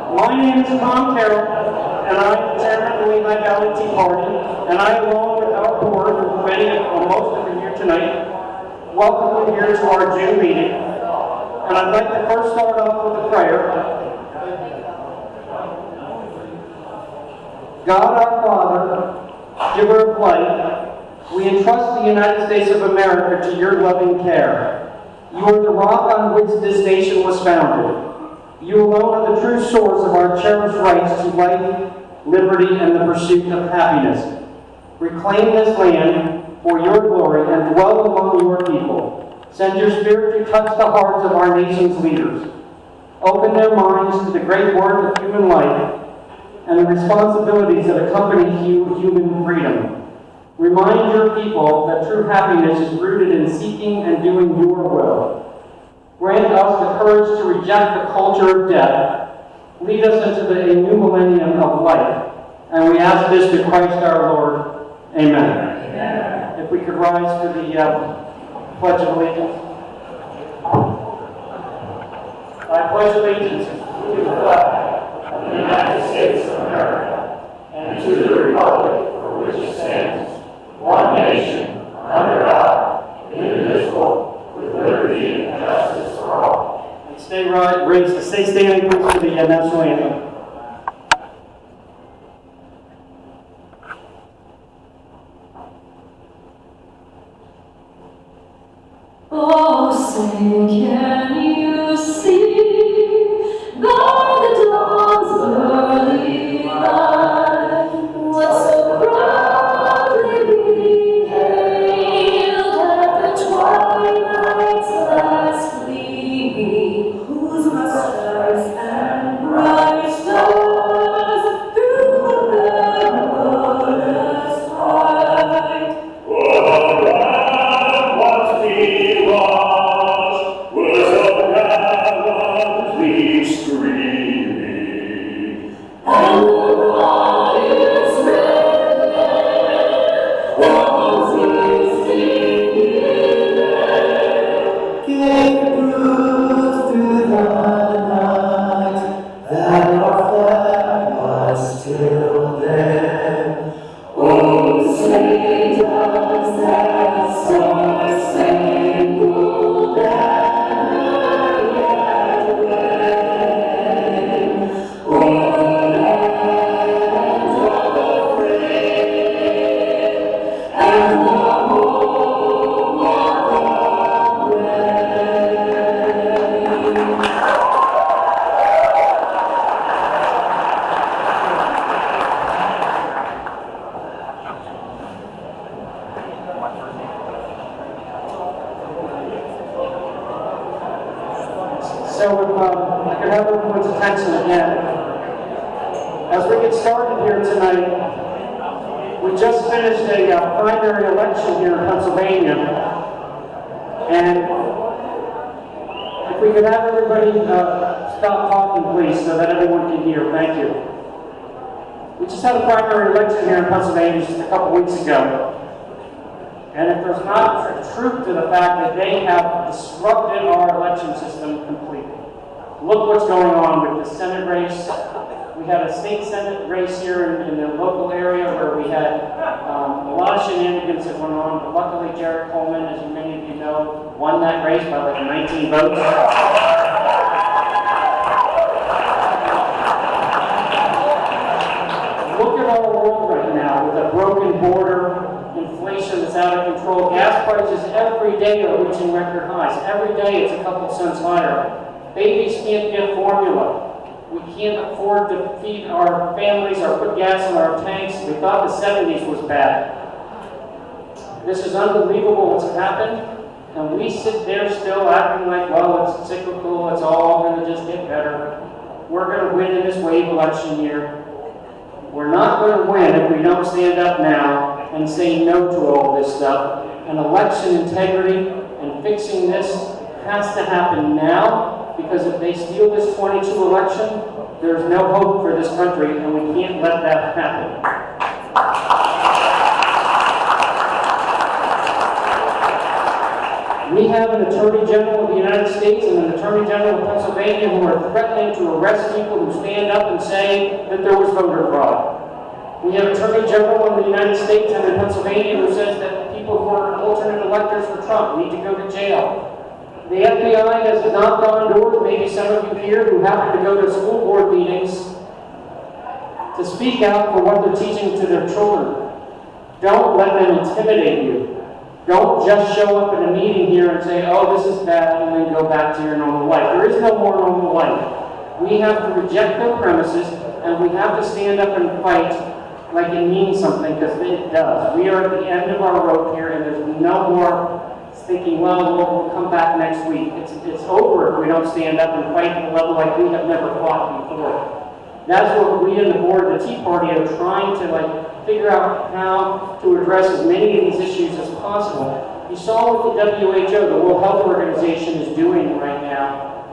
My name is Tom Carroll, and I'm the chairman of the Lehigh Valley Tea Party, and I, along with our board, and many or most of you here tonight, welcome you here to our June meeting. And I'd like to first start off with a prayer. God our Father, giver of life, we entrust the United States of America to your loving care. You are the rock on which this nation was founded. You alone are the true source of our cherished rights to life, liberty, and the pursuit of happiness. Reclaim this land for your glory and dwell among your people. Send your Spirit to touch the hearts of our nation's leaders. Open their minds to the great work of human life and the responsibilities that accompany human freedom. Remind your people that true happiness is rooted in seeking and doing your will. Grant us the courage to reject the culture of death. Lead us into a new millennium of life. And we ask this through Christ our Lord. Amen. Amen. If we could rise to the Pledge of Allegiance. I pledge allegiance to the flag of the United States of America and to the republic for which it stands, one nation, under God, indivisible, with liberty and justice for all. And stay standing please for the national anthem. Oh, say, can you see by the dawn's early light what so proudly we hailed at the twilight's last gleaming, whose musters and bright stars through the perilous fight. So if I could have everyone's attention again. As we get started here tonight, we just finished a primary election here in Pennsylvania. And if we could have everybody stop talking, please, so that everyone can hear. Thank you. We just had a primary election here in Pennsylvania just a couple weeks ago. And if there's not a truth to the fact that they have disrupted our election system completely. Look what's going on with the Senate race. We had a state Senate race here in the local area where we had a lot of shenanigans that went on. But luckily, Jared Coleman, as many of you know, won that race by like 19 votes. Look at our world right now with a broken border. Inflation that's out of control. Gas prices every day are reaching record highs. Every day it's a couple cents higher. Babies can't get formula. We can't afford to feed our families or put gas in our tanks. We thought the 70s was bad. This is unbelievable what's happened. And we sit there still acting like, well, it's cyclical. It's all going to just get better. We're going to win in this wave election year. We're not going to win if we don't stand up now and say no to all this stuff. And election integrity and fixing this has to happen now, because if they steal this 22 election, there's no hope for this country, and we can't let that happen. We have an Attorney General of the United States and an Attorney General of Pennsylvania who are threatening to arrest people who stand up and say that there was voter fraud. We have Attorney General in the United States and in Pennsylvania who says that people who are alternate electors for Trump need to go to jail. The FBI has knocked on doors, maybe some of you here who happen to go to school board meetings, to speak out for what they're teaching to their children. Don't let them intimidate you. Don't just show up at a meeting here and say, oh, this is bad, and then go back to your normal life. There is no more normal life. We have to reject their premises, and we have to stand up and fight like it means something, because it does. We are at the end of our rope here, and there's no more thinking, well, we'll come back next week. It's over if we don't stand up and fight at a level like we have never fought before. That's what we in the board of the Tea Party are trying to figure out how to address as many of these issues as possible. You saw what the WHO, the World Health Organization, is doing right now,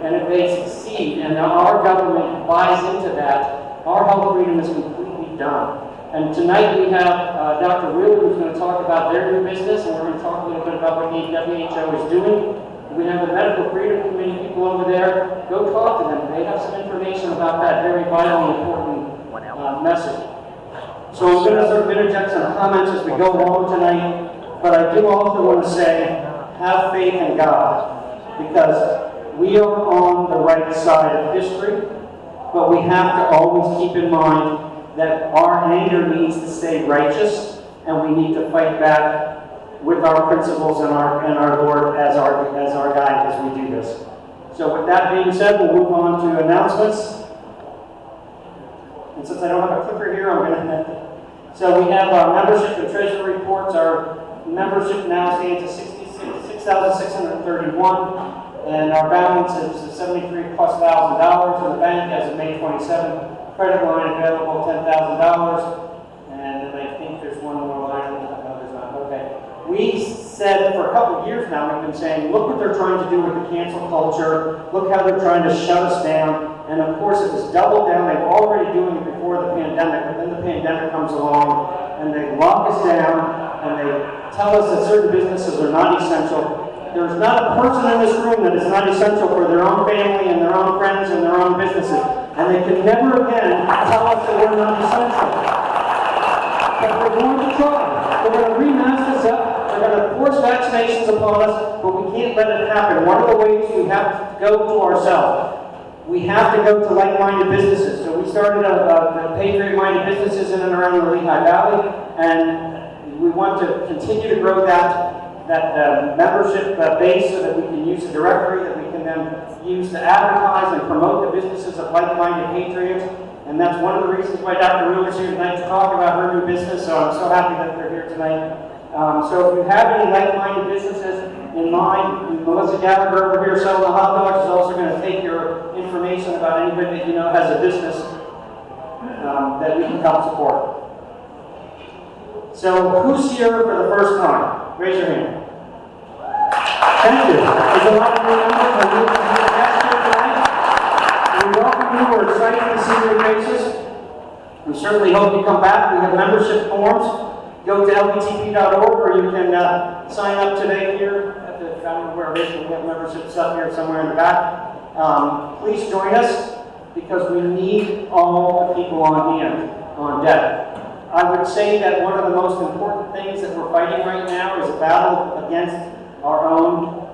and if they succeed, and our government buys into that, our health freedom is completely done. And tonight we have Dr. Wheeler, who's going to talk about their new business, and we're going to talk a little bit about what the WHO is doing. We have the Medical Freedom Committee people over there. Go talk to them. They have some information about that very vital and important message. So I'm going to sort of interject some comments as we go along tonight, but I do also want to say, have faith in God, because we are on the right side of history, but we have to always keep in mind that our anger needs to stay righteous, and we need to fight back with our principles and our Lord as our guide as we do this. So with that being said, we'll move on to announcements. And since I don't have a clicker here, I'm going to... So we have our membership and treasury reports. Our membership now stands at 6,631, and our balance is $73,000 plus in the bank as of May 27th. Credit line available, $10,000, and I think there's one more line. No, there's not. Okay. We said for a couple of years now, we've been saying, look what they're trying to do with the cancel culture. Look how they're trying to shut us down. And of course, it was doubled down. They were already doing it before the pandemic, but then the pandemic comes along, and they lock us down, and they tell us that certain businesses are not essential. There's not a person in this room that is not essential for their own family and their own friends and their own businesses. And they can never again tell us that we're not essential. But they're going to try. They're going to remask us up. They're going to force vaccinations upon us, but we can't let it happen. One of the ways we have to go to ourselves, we have to go to like-minded businesses. So we started the Patriot-minded businesses in and around the Lehigh Valley, and we want to continue to grow that membership base so that we can use a directory that we can then use to advertise and promote the businesses of like-minded patriots. And that's one of the reasons why Dr. Wheeler's here tonight to talk about her new business, so I'm so happy that they're here tonight. So if you have any like-minded businesses in mind, Melissa Gallagher over here selling the hot dogs is also going to take your information about anybody that you know has a business that we can help support. So who's here for the first time? Raise your hand. Thank you. There's a lot of new members and new guests here tonight. We welcome you. We're excited to see your faces. We certainly hope you come back. We have membership forms. Go to LVTP.org, or you can sign up today here at the, I don't know where it is, but we have membership stuff here somewhere in the back. Please join us, because we need all the people on hand, on deck. I would say that one of the most important things that we're fighting right now is a battle against our own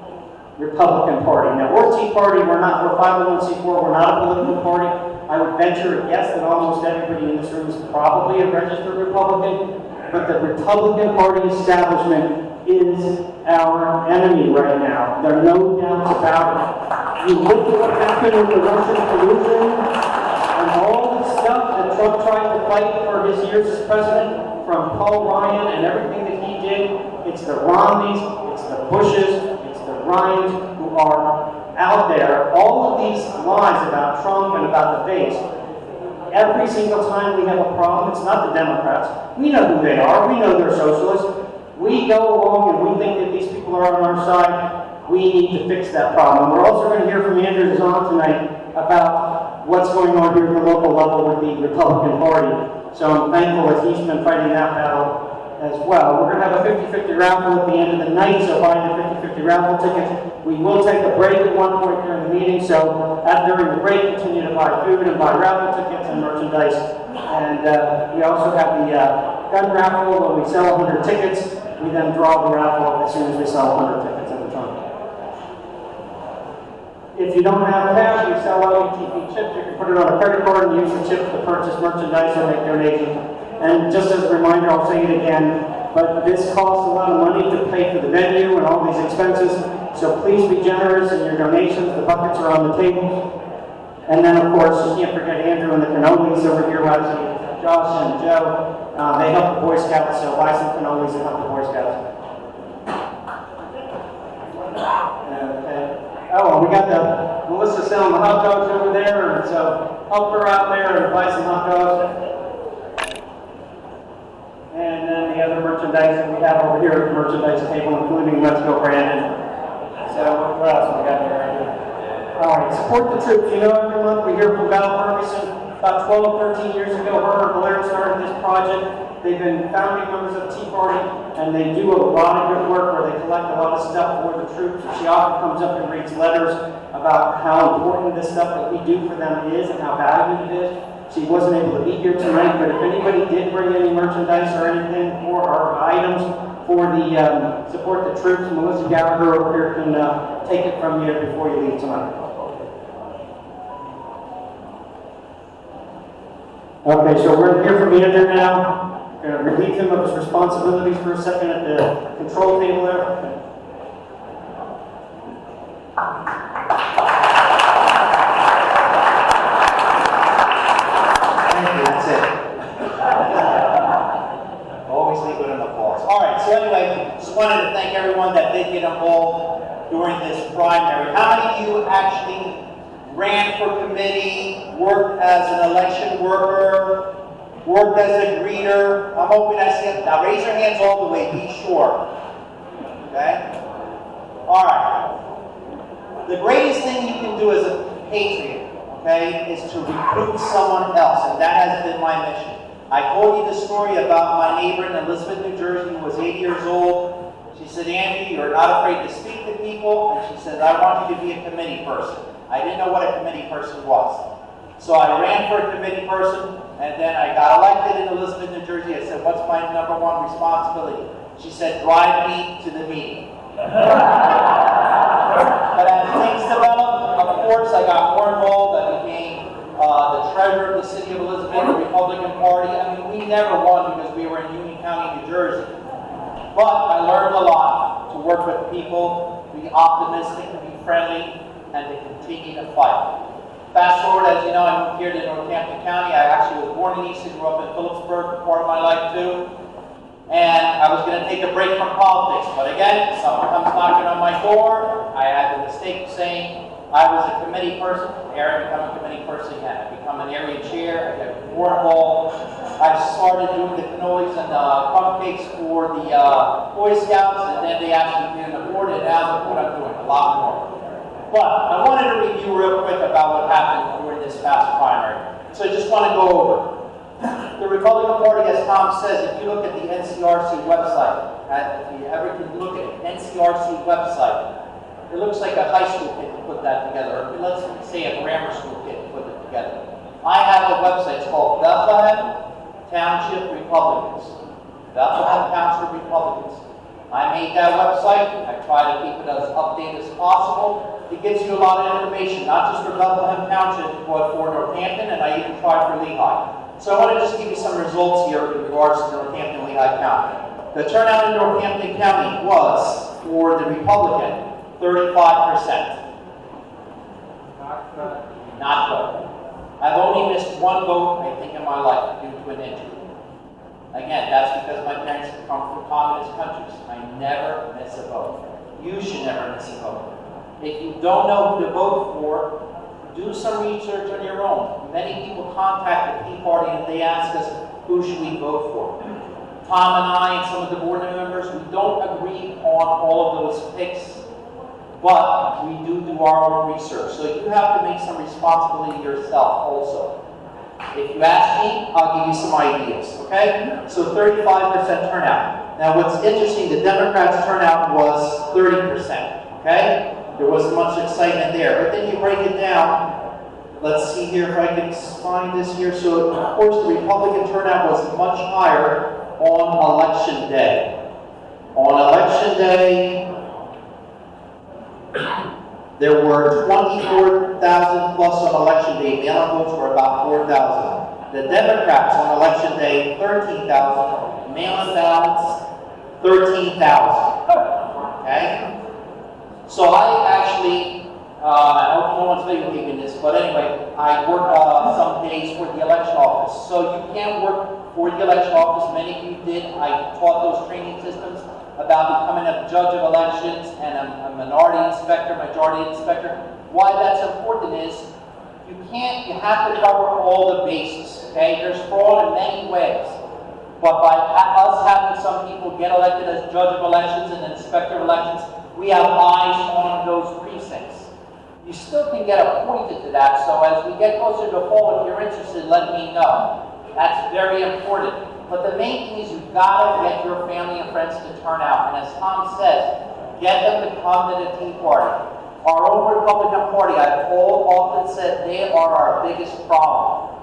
Republican Party. Now, we're Tea Party, we're 501c4, we're not a political party. I would venture a guess that almost everybody in this room is probably a registered Republican, but the Republican Party establishment is our enemy right now. There are no doubts about it. You look at what happened with the Russian collusion and all the stuff that Trump tried to fight for his years as president, from Paul Ryan and everything that he did. It's the Romneys, it's the Bushes, it's the Ryans who are out there. All of these lies about Trump and about the base. Every single time we have a problem, it's not the Democrats. We know who they are. We know they're socialists. We go along and we think that these people are on our side. We need to fix that problem. We're also going to hear from Andrew Zahn tonight about what's going on here at the local level with the Republican Party. So I'm thankful that he's been fighting that battle as well. We're going to have a 50-50 raffle at the end of the night, so buy your 50-50 raffle tickets. We will take a break at one point during the meeting, so during the break, continue to buy food and buy raffle tickets and merchandise. And we also have the gun raffle where we sell 100 tickets. We then draw the raffle as soon as we sell 100 tickets in the trunk. If you don't have cash, we sell LVTP chips. You can put it on a credit card and use the chips to purchase merchandise or make donations. And just as a reminder, I'll say it again, but this costs a lot of money to pay for the venue and all these expenses. So please be generous in your donations. The buckets are on the table. And then, of course, you can't forget Andrew and the cannolis over here, Josh and Joe. They help the Boy Scouts, so buy some cannolis and help the Boy Scouts. Okay. Oh, we got Melissa selling the hot dogs over there, and so help her out there and buy some hot dogs. And then the other merchandise that we have over here at the merchandise table, including Let's Go Brandon. So what else we got here? All right, support the troops. You know, every month we hear from Val Ferguson. About 12, 13 years ago, her and Blair started this project. They've been founding members of Tea Party, and they do a lot of good work where they collect a lot of stuff for the troops. She often comes up and reads letters about how important this stuff that we do for them is and how valued it is. She wasn't able to be here tonight, but if anybody did bring any merchandise or anything for our items for the support the troops, Melissa Gallagher over here can take it from you before you leave tonight. Okay, so we're going to hear from Andrew now. We're going to relieve him of his responsibilities for a second at the control table there. That's it. Always leave it in the falls. All right, so anyway, just wanted to thank everyone that did get involved during this primary. How many of you actually ran for committee, worked as an election worker, worked as a greeter? I'm hoping I see it. Now raise your hands all the way, be sure. Okay? All right. The greatest thing you can do as a patriot, okay, is to recruit someone else, and that has been my mission. I told you the story about my neighbor in Elizabeth, New Jersey, who was 80 years old. She said, Andy, you're not afraid to speak to people, and she said, I want you to be a committee person. I didn't know what a committee person was. So I ran for a committee person, and then I got elected in Elizabeth, New Jersey. I said, what's my #1 responsibility? She said, drive me to the meeting. But as things developed, of course, I got more involved. I became the treasurer of the city of Elizabeth, the Republican Party. I mean, we never won because we were in Union County, New Jersey. But I learned a lot to work with people, to be optimistic, to be friendly, and to continue to fight. Fast forward, as you know, I moved here to Northampton County. I actually was born in Easton, grew up in Phillipsburg for part of my life too. And I was going to take a break from politics. But again, someone comes knocking on my door. I had the mistake of saying I was a committee person. There I become a committee person again. I become an area chair. I get more involved. I started doing the cannolis and cupcakes for the Boy Scouts, and then they asked me to be on the board, and now look what I'm doing, a lot more. But I wanted to review real quick about what happened during this past primary. So I just want to go over. The Republican Party, as Tom says, if you look at the NCRC website, if you ever can look at the NCRC website, it looks like a high school kid put that together, or let's say a grammar school kid put it together. I have a website, it's called Bethlehem Township Republicans. Bethlehem Township Republicans. I made that website. I try to keep it as updated as possible. It gives you a lot of information, not just for Bethlehem Township, but for Northampton, and I even tried for Lehigh. So I want to just give you some results here in regards to Northampton, Lehigh County. The turnout in Northampton County was, for the Republican, 35%. Not good. I've only missed one vote, I think, in my life due to an injury. Again, that's because my parents come from communist countries. I never miss a vote. You should never miss a vote. If you don't know who to vote for, do some research on your own. Many people contact the Tea Party and they ask us, who should we vote for? Tom and I and some of the board members, we don't agree on all of those picks, but we do our own research. So you have to make some responsibility yourself also. If you ask me, I'll give you some ideas, okay? So 35% turnout. Now what's interesting, the Democrats' turnout was 30%, okay? There wasn't much excitement there. But then you break it down. Let's see here if I can find this here. So of course the Republican turnout was much higher on election day. On election day, there were 24,000 plus on election day. Mail-in votes were about 4,000. The Democrats on election day, 13,000. Mail-in ballots, 13,000. Okay? So I actually, I hope no one's videotaping this, but anyway, I work some days for the election office. So you can't work for the election office. Many of you did. I taught those training systems about becoming a judge of elections and a minority inspector, majority inspector. Why that's important is you have to cover all the bases, okay? There's fraud in many ways. But by us having some people get elected as judge of elections and inspector of elections, we have eyes on those precincts. You still can get appointed to that, so as we get closer to the fall, if you're interested, let me know. That's very important. But the main thing is you've got to get your family and friends to turn out. And as Tom says, get them to come to the Tea Party. Our own Republican Party, I've often said, they are our biggest problem.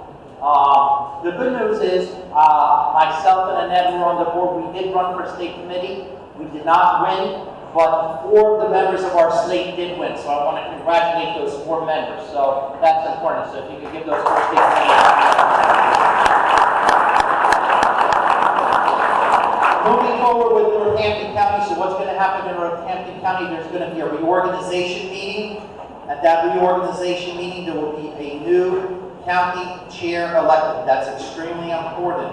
The good news is, myself and Annette were on the board. We did run for state committee. We did not win, but 4 of the members of our slate did win. So I want to congratulate those 4 members. So that's important. So if you could give those 4 state committee. Moving forward with Northampton County, so what's going to happen in Northampton County? There's going to be a reorganization meeting. At that reorganization meeting, there will be a new county chair elected. That's extremely important.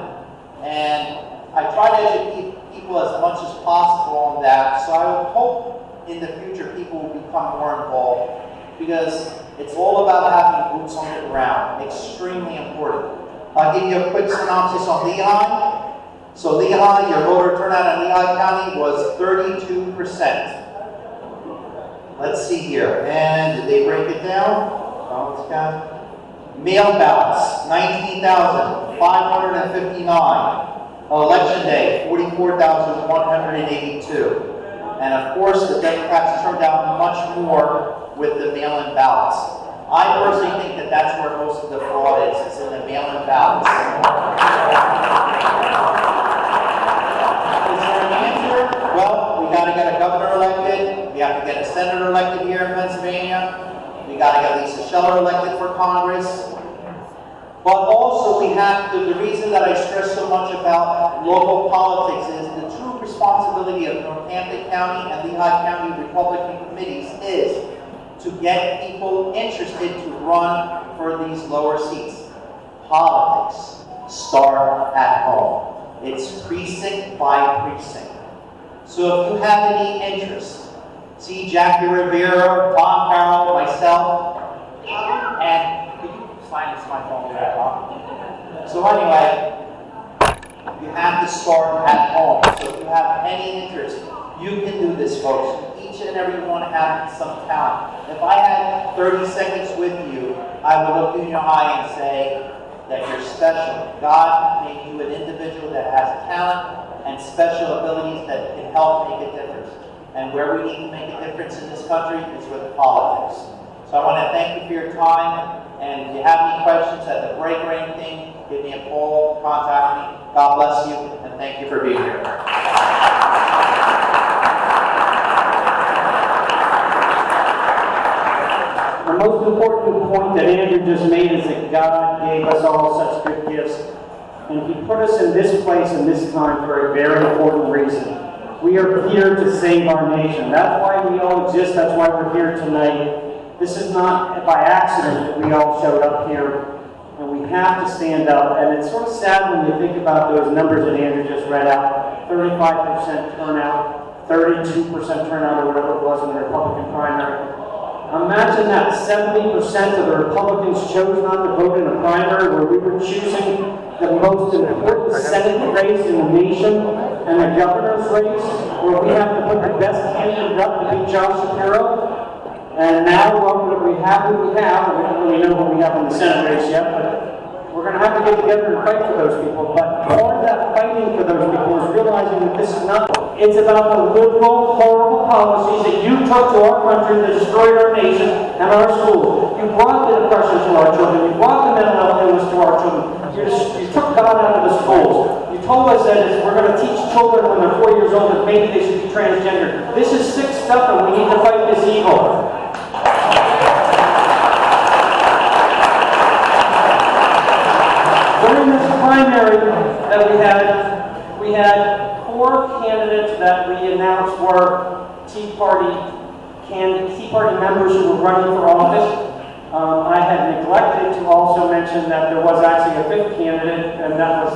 And I try to educate people as much as possible on that. So I would hope in the future people will become more involved because it's all about having boots on the ground. Extremely important. I'll give you a quick synopsis on Lehigh. So Lehigh, your voter turnout in Lehigh County was 32%. Let's see here. And did they break it down? Mail ballots, 19,559. Election day, 44,182. And of course, the Democrats turned out much more with the mail-in ballots. I personally think that that's where most of the fraud is. It's in the mail-in ballots. Is there an answer? Well, we got to get a governor elected. We have to get a senator elected here in Pennsylvania. We got to get Lisa Scheller elected for Congress. But also we have to, the reason that I stress so much about local politics is the true responsibility of Northampton County and Lehigh County Republican committees is to get people interested to run for these lower seats. Politics start at home. It's precinct by precinct. So if you have any interest, see Jackie Rivera, Tom Carroll, myself, and silence my phone there, Tom. So anyway, you have to start at home. So if you have any interest, you can do this, folks. Each and every one has some talent. If I had 30 seconds with you, I would look in your eye and say that you're special. God made you an individual that has talent and special abilities that can help make a difference. And where we need to make a difference in this country is with politics. So I want to thank you for your time. And if you have any questions at the break or anything, give me a call, contact me. God bless you, and thank you for being here. The most important point that Andrew just made is that God gave us all such good gifts. And He put us in this place and this time for a very important reason. We are here to save our nation. That's why we all exist. That's why we're here tonight. This is not by accident that we all showed up here, and we have to stand up. And it's sort of sad when you think about those numbers that Andrew just read out. 35% turnout, 32% turnout, or whatever it was in the Republican primary. Imagine that 70% of the Republicans chose not to vote in a primary where we were choosing the most important Senate race in the nation and the governor's race, where we have to put the best candidate up to beat Josh Shapiro. And now, well, we have what we have. We don't really know what we have in the Senate race yet, but we're going to have to get together and fight for those people, but part of that fighting for those people is realizing that this is not, it's about the liberal, horrible policies that you took to our country that destroyed our nation and our schools. You brought the depression to our children. You brought the mental health illness to our children. You took God out of the schools. You told us that we're going to teach children when they're 4 years old that maybe they should be transgender. This is sick stuff and we need to fight this evil. During this primary that we had 4 candidates that we announced were Tea Party members who were running for office. I had neglected to also mention that there was actually a 5th candidate, and that was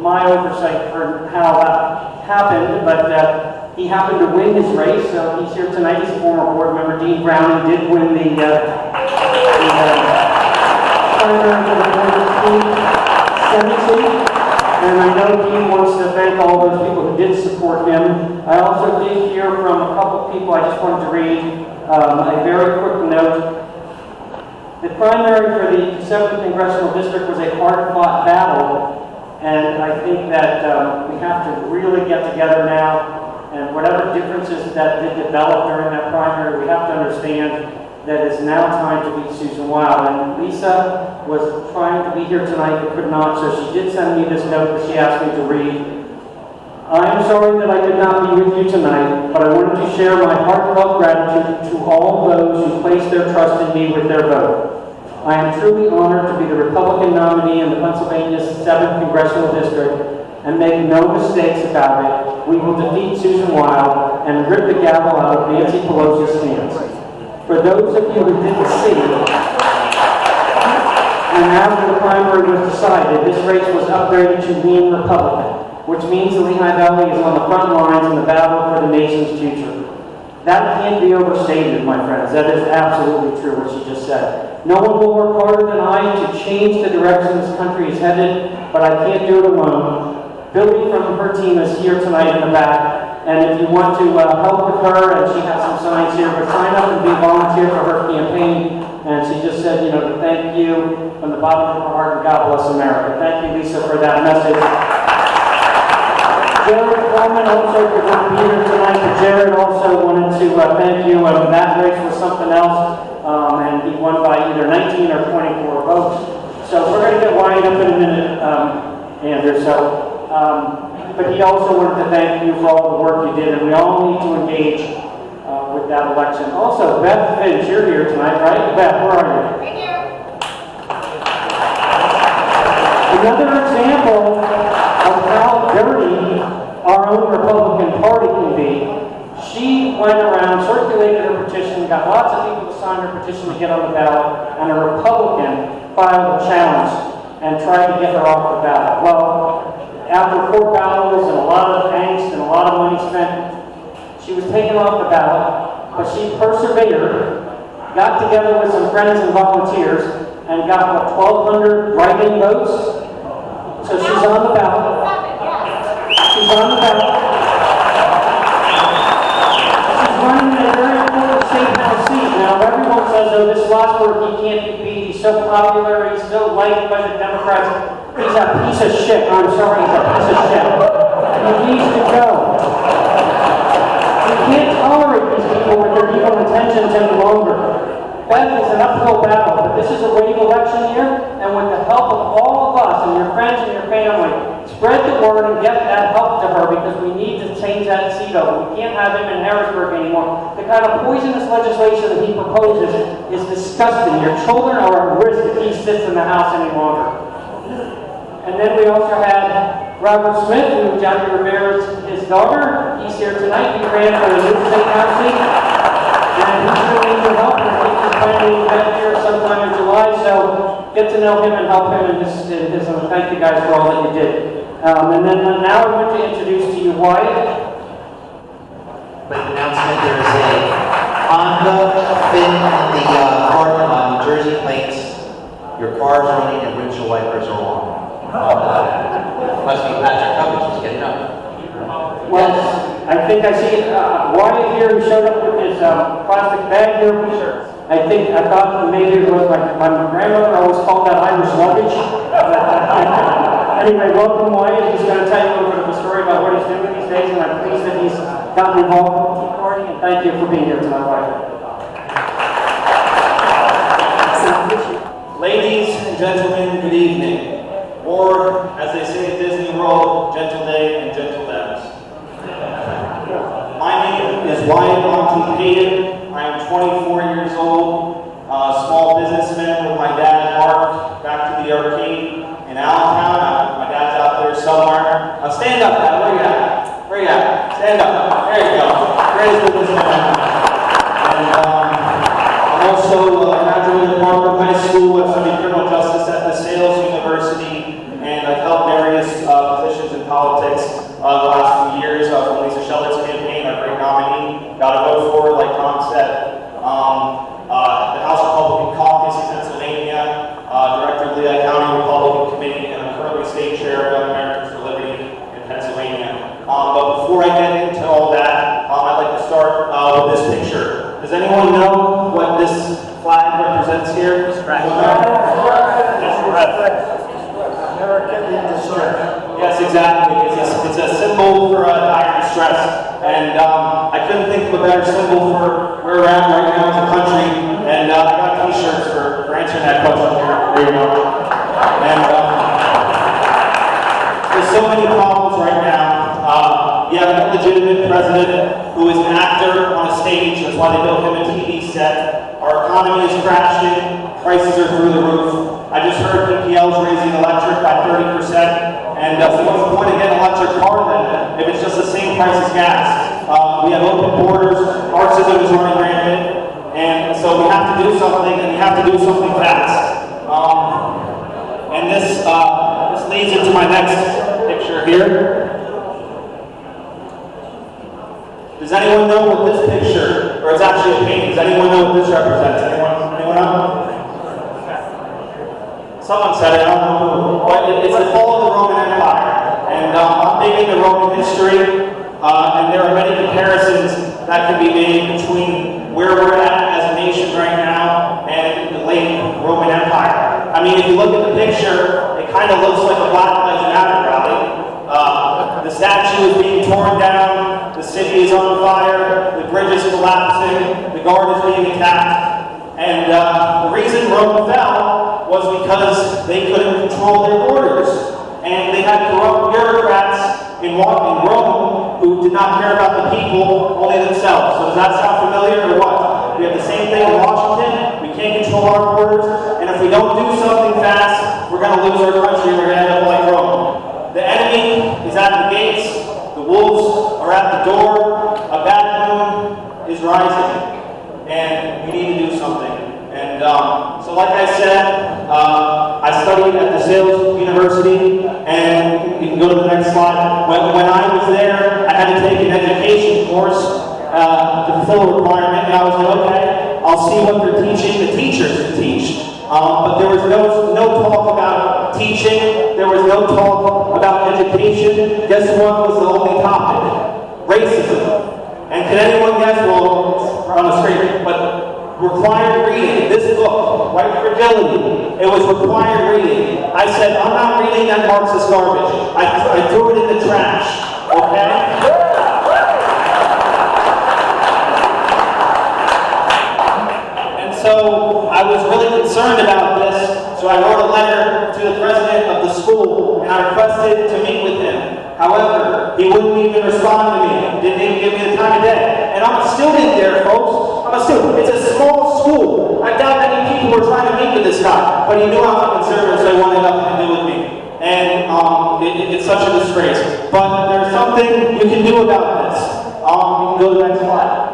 my oversight for how that happened, but he happened to win his race, so he's here tonight. He's a former board member. Dean Browning did win the primary for the board of Dean. And I know Dean wants to thank all those people who did support him. I also did hear from a couple of people. I just wanted to read a very quick note. The primary for the 7th Congressional District was a hard-fought battle, and I think that we have to really get together now, and whatever differences that did develop during that primary, we have to understand that it's now time to beat Susan Wild. And Lisa was trying to be here tonight but could not, so she did send me this note that she asked me to read. I am sorry that I could not be with you tonight, but I wanted to share my heartfelt gratitude to all those who placed their trust in me with their vote. I am truly honored to be the Republican nominee in the Pennsylvania's 7th Congressional District, and make no mistakes about it, we will defeat Susan Wild and rip the gavel out of Nancy Pelosi's hands. For those of you who didn't see, and after the primary was decided, this race was upgraded to lean Republican, which means the Lehigh Valley is on the front lines in the battle for the nation's future. That can't be overstated, my friends. That is absolutely true, what she just said. No one will work harder than I to change the direction this country is headed, but I can't do it alone. Billy from her team is here tonight in the back, and if you want to help with her, and she has some signs here, but sign up and be a volunteer for her campaign. And she just said, to thank you from the bottom of her heart, and God bless America. Thank you, Lisa, for that message. Jared Coleman also could not be here tonight, but Jared also wanted to thank you. That race was something else, and he won by either 19 or 24 votes. So we're going to get wired up in a minute, Andrew. But he also wanted to thank you for all the work you did, and we all need to engage with that election. Also, Beth Finch, you're here tonight, right? Beth, where are you? Right here. Another example of how dirty our own Republican Party can be. She went around, circulated her petition, got lots of people to sign her petition to get on the ballot, and a Republican filed a challenge and tried to get her off the ballot. Well, after 4 battles and a lot of angst and a lot of money spent, she was taken off the ballot, but she persevered, got together with some friends and volunteers, and got, 1,200 write-in votes? So she's on the ballot. She's on the ballot. She's running in a very important state house seat. Now, everyone says, oh, this Lotsburg, he can't be beat. He's so popular. He's so liked by the Democrats. He's a piece of shit. I'm sorry, he's a piece of shit. He needs to go. We can't tolerate these people with their evil intentions any longer. Beth is an uphill battle, but this is a wave election year, and with the help of all of us and your friends and your family, spread the word and get that help to her, because we need to change that seat over. We can't have him in Harrisburg anymore. The kind of poisonous legislation that he proposes is disgusting. Your children are at risk if he sits in the House any longer. And then we also had Robert Smith, who Jackie Rivera's his daughter. He's here tonight. He ran for the new state house seat. And he's really need your help. And he's planning to get here sometime in July. So get to know him and help him in his and thank you guys for all that you did. And then now I want to introduce to you Wyatt. Quick announcement, there is a Honda Fit in the parking lot, New Jersey plates. Your car is running and windshield wipers are on. Must be Patrick Cummings just getting up. Well, I think I see Wyatt here, who showed up with his plastic bag here. I thought maybe it was like my grandmother always called that Irish luggage. I'm pleased that he's gotten involved with the Tea Party, and thank you for being here tonight, Roger. Ladies and gentlemen, good evening. Or, as they say at Disney World, gentle day and gentle dads. My name is Wyatt Monty Payton. I am 24 years old, small businessman with my dad, Mark, back to the arcade in Allentown. My dad's out there somewhere. Now stand up, Dad. Where you at? Where you at? Stand up. There you go. Greatest businessman. And I'm also graduated from Harvard High School. I've studied criminal justice at the Sales University, and I've held various positions in politics the last few years. From Lisa Sheller's campaign, a great nominee, got a vote for her, like Tom said. The House Republican Caucus in Pennsylvania, Director of the Lehigh County Republican Committee, and I'm currently state chair of Young Americans for Liberty in Pennsylvania. But before I get into all that, I'd like to start with this picture. Does anyone know what this flag represents here? Yes, exactly. It's a symbol for dire distress. And I couldn't think of a better symbol for where we're at right now as a country. And I got t-shirts for answering that question here. There you go. And there's so many problems right now. You have an illegitimate president who is an actor on a stage. That's why they built him a TV set. Our economy is crashing. Prices are through the roof. I just heard PPL's raising electric by 30%. And what's the point of getting an electric car then if it's just the same price as gas? We have open borders. Marxism is running rampant. And so we have to do something, and we have to do something fast. And this leads into my next picture here. Does anyone know what this picture, or it's actually a painting, does anyone know what this represents? Anyone know? Someone said it, I don't know who. But it's the fall of the Roman Empire. And I'm big into Roman history, and there are many comparisons that can be made between where we're at as a nation right now and the late Roman Empire. I mean, if you look at the picture, it kind of looks like a Black Lives Matter rally. The statue is being torn down, the city is on fire, the bridge is collapsing, the guard is being attacked. And the reason Rome fell was because they couldn't control their borders. And they had corrupt bureaucrats in Rome who did not care about the people, only themselves. So does that sound familiar or what? We have the same thing in Washington. We can't control our borders. And if we don't do something fast, we're going to lose our country and we're going to end up like Rome. The enemy is at the gates. The wolves are at the door. A bad moon is rising. And we need to do something. And so like I said, I studied at the Sales University, and you can go to the next slide. When I was there, I had to take an education course to fulfill a requirement, and I was like, okay, I'll see what they're teaching the teachers to teach. But there was no talk about teaching, there was no talk about education. Guess what was the only topic? Racism. And can anyone guess, well, we're on the screen, but required reading. This book, White Fragility, it was required reading. I said, I'm not reading that Marxist garbage. I threw it in the trash, okay? And so I was really concerned about this, so I wrote a letter to the president of the school, and I requested to meet with him. However, he wouldn't even respond to me. Didn't even give me the time of day. And I'm a student there, folks. I'm a student. It's a small school. I doubt many people were trying to meet with this guy. But he knew I was a conservative, so he wanted nothing to do with me. And it's such a disgrace. But there's something you can do about this. You can go to the next slide.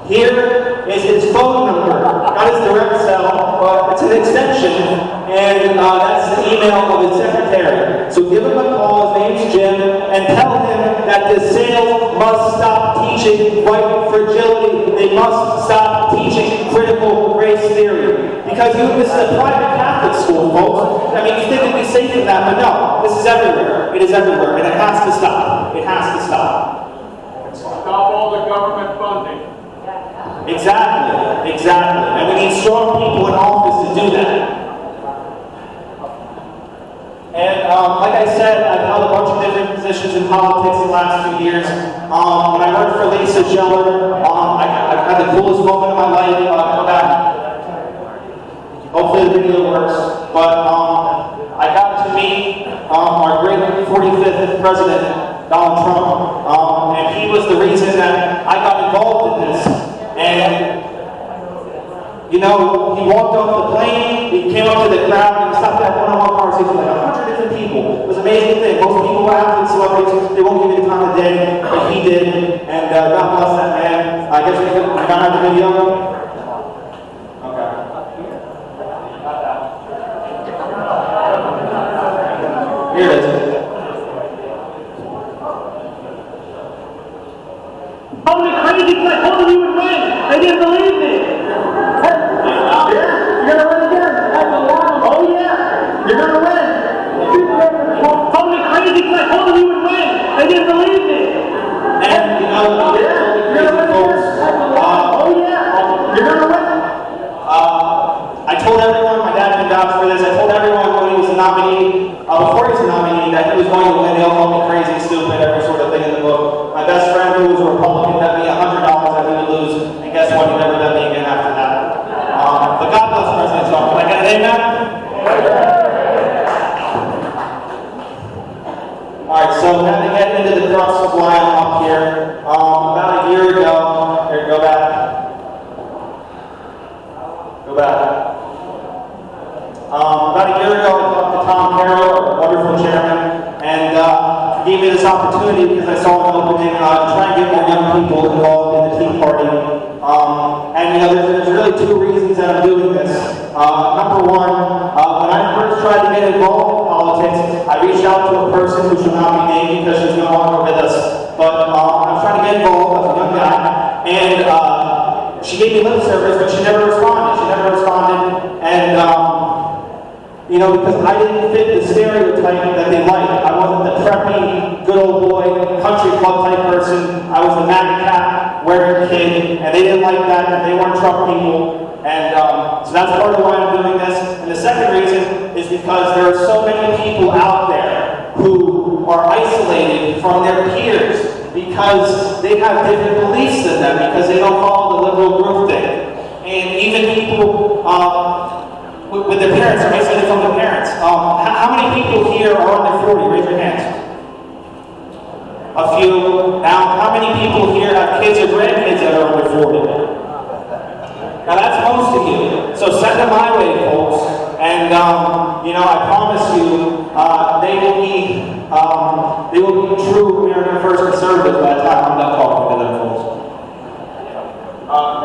Here is his phone number. Not his direct cell, but it's an extension. And that's the email of his secretary. So give him a call, his name's Jim, and tell him that the sales must stop teaching white fragility. They must stop teaching critical race theory. Because this is a private Catholic school, folks. I mean, you think it'd be safe in that, but no. This is everywhere. It is everywhere, and it has to stop. It has to stop. Stop all the government funding. Exactly. And we need strong people in office to do that. And like I said, I've held a bunch of different positions in politics the last 2 years. When I worked for Lisa Scheller, I've had the coolest moment of my life. Go back. Hopefully the video works. But I got to meet our great 45th president, Donald Trump. And he was the reason that I got involved in this. And you know, he walked off the plane, he came up to the crowd, and he stopped at one-on-one conversation with like 100 different people. It was an amazing thing. Most people were athletes, celebrities, they won't give you the time of day, but he did. And God bless that man. I guess we don't have the video. Okay. Here it is. How many crazy people I told them you would win? They didn't believe me. You're gonna win again. Oh yeah, you're gonna win. How many crazy people I told them you would win? They didn't believe me. And you know, You're gonna win again. Oh yeah, you're gonna win. I told everyone, my dad can vouch for this, I told everyone when he was a nominee, before he was a nominee, that he was going to win. They all called me crazy, stupid, every sort of thing in the book. My best friend, who was a Republican, bet me $100 that he would lose, and guess what? He never bet me again after that. But God bless President Trump. Can I get an amen? Alright, so we have to get into the crux of why I'm up here. About a year ago, here, go back. Go back. About a year ago, I talked to Tom Carroll, our wonderful chairman, and he gave me this opportunity because I saw an opening to try and get more young people involved in the Tea Party. And you know, there's really two reasons that I'm doing this. Number one, when I first tried to get involved in politics, I reached out to a person who should not be named because she's no longer with us. But I was trying to get involved as a young guy, and she gave me lip service, but she never responded. And you know, because I didn't fit the stereotype that they like. I wasn't the preppy, good old boy, country club type person. I was the MAGA cap wearing kid, and they didn't like that, and they weren't Trump people. And so that's part of why I'm doing this. And the second reason is because there are so many people out there who are isolated from their peers because they have different beliefs than them, because they don't follow the liberal group thing. And even people with their parents are isolated from their parents. How many people here are under 40? Raise your hands. A few. Now, how many people here have kids or grandkids that are under 40? Now, that's most of you. So send them my way, folks. And, you know, I promise you, they will be true American First conservatives by the time I'm done talking to them, folks.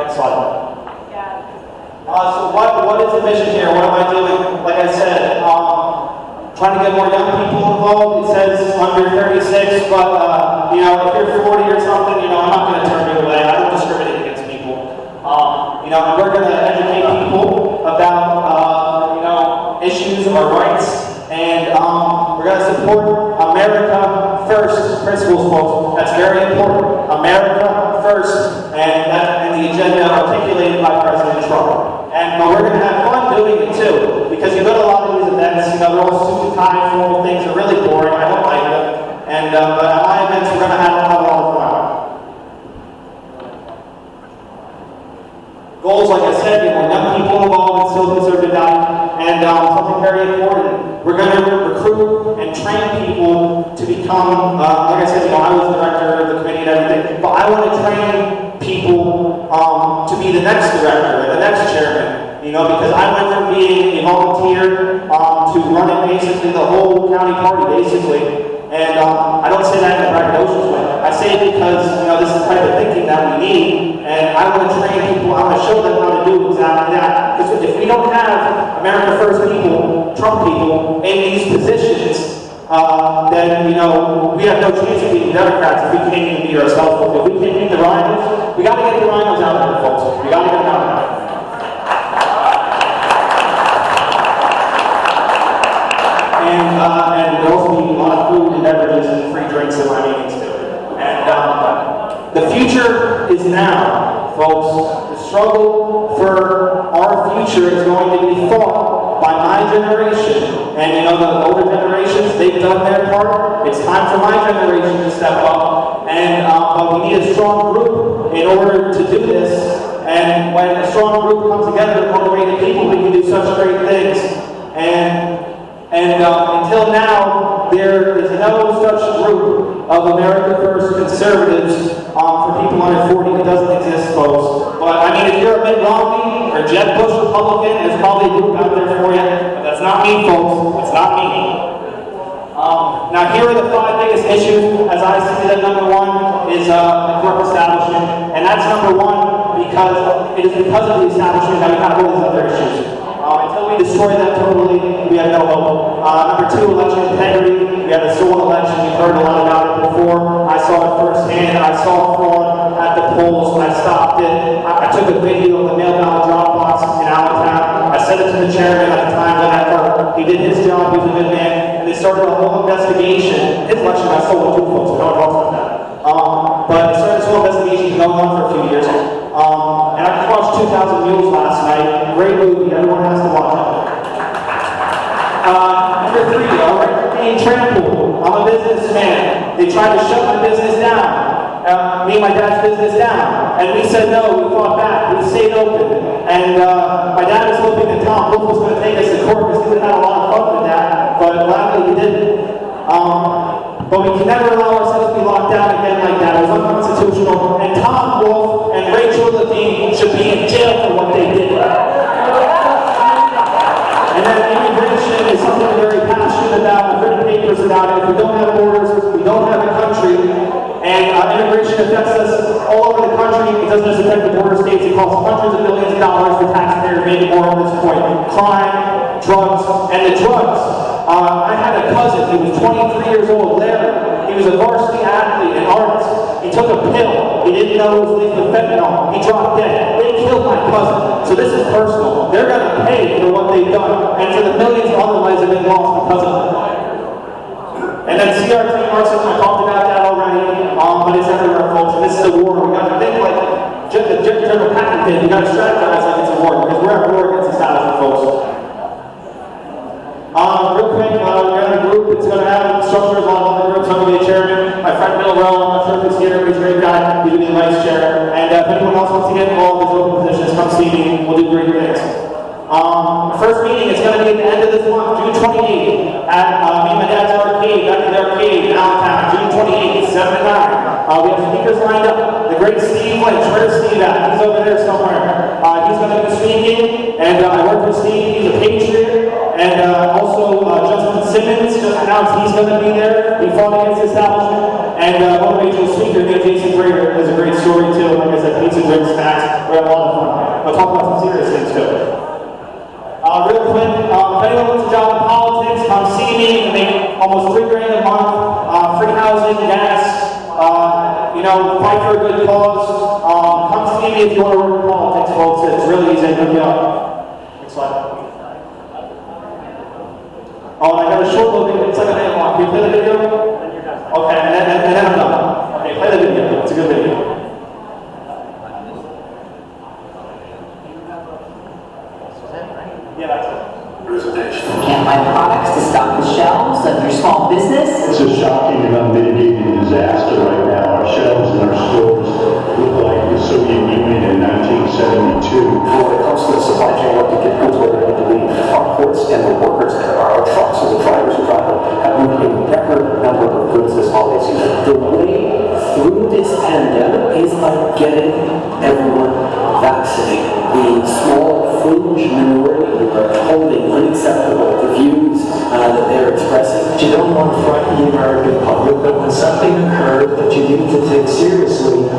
Next slide. So what is the mission here? What am I doing? Like I said, trying to get more young people involved. It says under 36, but you know, if you're 40 or something, you know, I'm not going to turn you away. I don't discriminate against people. You know, and we're going to educate people about you know, issues or rights, and we're going to support America First principles, folks. That's very important. America First, and the agenda articulated by President Trump. But we're going to have fun doing it too, because you go to a lot of these events, you know, they're all suit and tie, formal things, they're really boring, I don't like them. And but at my events, we're going to have a lot of fun. Goals, like I said, get more young people involved in civil conservative diet, and something very important, we're going to recruit and train people to become, like I said, you know, I was the director of the committee and everything, but I want to train people to be the next director, the next chairman, you know, because I went from being a volunteer to running basically the whole county party, basically. And I don't say that in a braggadocious way. I say it because, you know, this is the type of thinking that we need, and I want to train people, I want to show them how to do exactly that. Because if we don't have America First people, Trump people, in these positions, then, you know, we have no chance of beating Democrats if we can't even beat ourselves. If we can't beat the rhinos, we got to get the rhinos out there, folks. We got to get them out there. And there also be a lot of food and beverages and free drinks at my meetings too. And the future is now, folks. The struggle for our future is going to be fought by my generation, and you know, the older generation they've done their part. It's time for my generation to step up, and but we need a strong group in order to do this. And when a strong group comes together, motivated people, we can do such great things. And until now, there is no such group of America First conservatives for people under 40. It doesn't exist, folks. But I mean, if you're a Mitt Romney or Jeb Bush Republican, there's probably a group out there for you. But that's not me, folks. It's not me. Now, here are the 5 biggest issues, as I see them. Number 1 is the corporate establishment, and that's number 1 because it is because of the establishment that we have all these other issues. Until we destroy them totally, we have no hope. Number 2, election integrity. We had a stolen election. You've heard a lot about it before. I saw it firsthand. I saw fraud at the polls. I stopped it. I took a video of the mail ballot drop box in Allentown. I sent it to the chairman at the time, whenever he did his job. He was a good man. And they started a whole investigation. His election I stole it too, folks. No one talks about that. But they started this whole investigation going on for a few years. And I watched 2,000 Mules last night. Great movie. Everyone has to watch it. Number 3, being trampled. I'm a businessman. They tried to shut my business down. Me and my dad's business down. And we said no. We fought back. We stayed open. And my dad was hoping that Tom Wolf was going to take us to court because we had a lot of fun with that. But luckily he didn't. But we can never allow ourselves to be locked down again like that. It was unconstitutional. And Tom Wolf and Rachel Levine should be in jail for what they did. And then immigration is something we're very passionate about. I've written papers about it. If we don't have borders, we don't have a country. And immigration affects us all over the country. It doesn't just affect the border states. It costs hundreds of millions of dollars for taxpayers, maybe more at this point. Crime, drugs, and the drugs. I had a cousin, he was 23 years old, Larry. He was a varsity athlete in arts. He took a pill. He didn't know it was laced with fentanyl. He dropped dead. They killed my cousin. So this is personal. They're going to pay for what they've done and for the millions of other lives that have been lost because of it. And then CRT Marxism, I talked about that already, but it's everywhere, folks. And this is a war. We got to think like General Patton did. We got to strategize like it's a war because we're at war against the establishment, folks. Real quick, we got a group. It's going to have structures on all the groups. I'm going to be a chairman. My friend Bill Rowe, I'm not sure if he's here, but he's a great guy. He's going to be the vice chair. And if anyone else wants to get involved in these open positions, come see me. We'll do great things. First meeting is going to be at the end of this month, June 28th, at me and my dad's arcade, back in the arcade in Allentown, June 28th, 7 to 9. We have speakers lined up. The great Steve Lynch. Where's Steve at? He's over there somewhere. He's going to be speaking, and I work with Steve. He's a patriot. And also Justin Simmons just announced he's going to be there. He fought against the establishment. And one major speaker, Jason Greer, has a great story too. Like I said, pizza, drinks, snacks. We have a lot of fun. We'll talk about some serious things too. Real quick, if anyone wants a job in politics, come see me. You make almost $3 grand a month, free housing, gas, fight for a good cause. Come see me if you want to work in politics, folks. It's really easy to hook you up. Next slide. Oh, I got a short little video. It's like a minute long. Can you play the video? Okay, and then I'm done. Okay, play the video. It's a good video. Yeah, that's it. Can't buy products to stock the shelves of your small business? It's a shocking and unmitigated disaster right now. Our shelves in our stores look like the Soviet Union in 1972. When it comes to the supply chain, what to get goods where they need to be, our ports and the workers, our trucks and the drivers who drive them, have moved a record number of goods this holiday season. The way through this pandemic is by getting everyone vaccinated. The small fringe minority who are holding unacceptable the views that they're expressing. You don't want to frighten the American public, but when something occurred that you need to take seriously,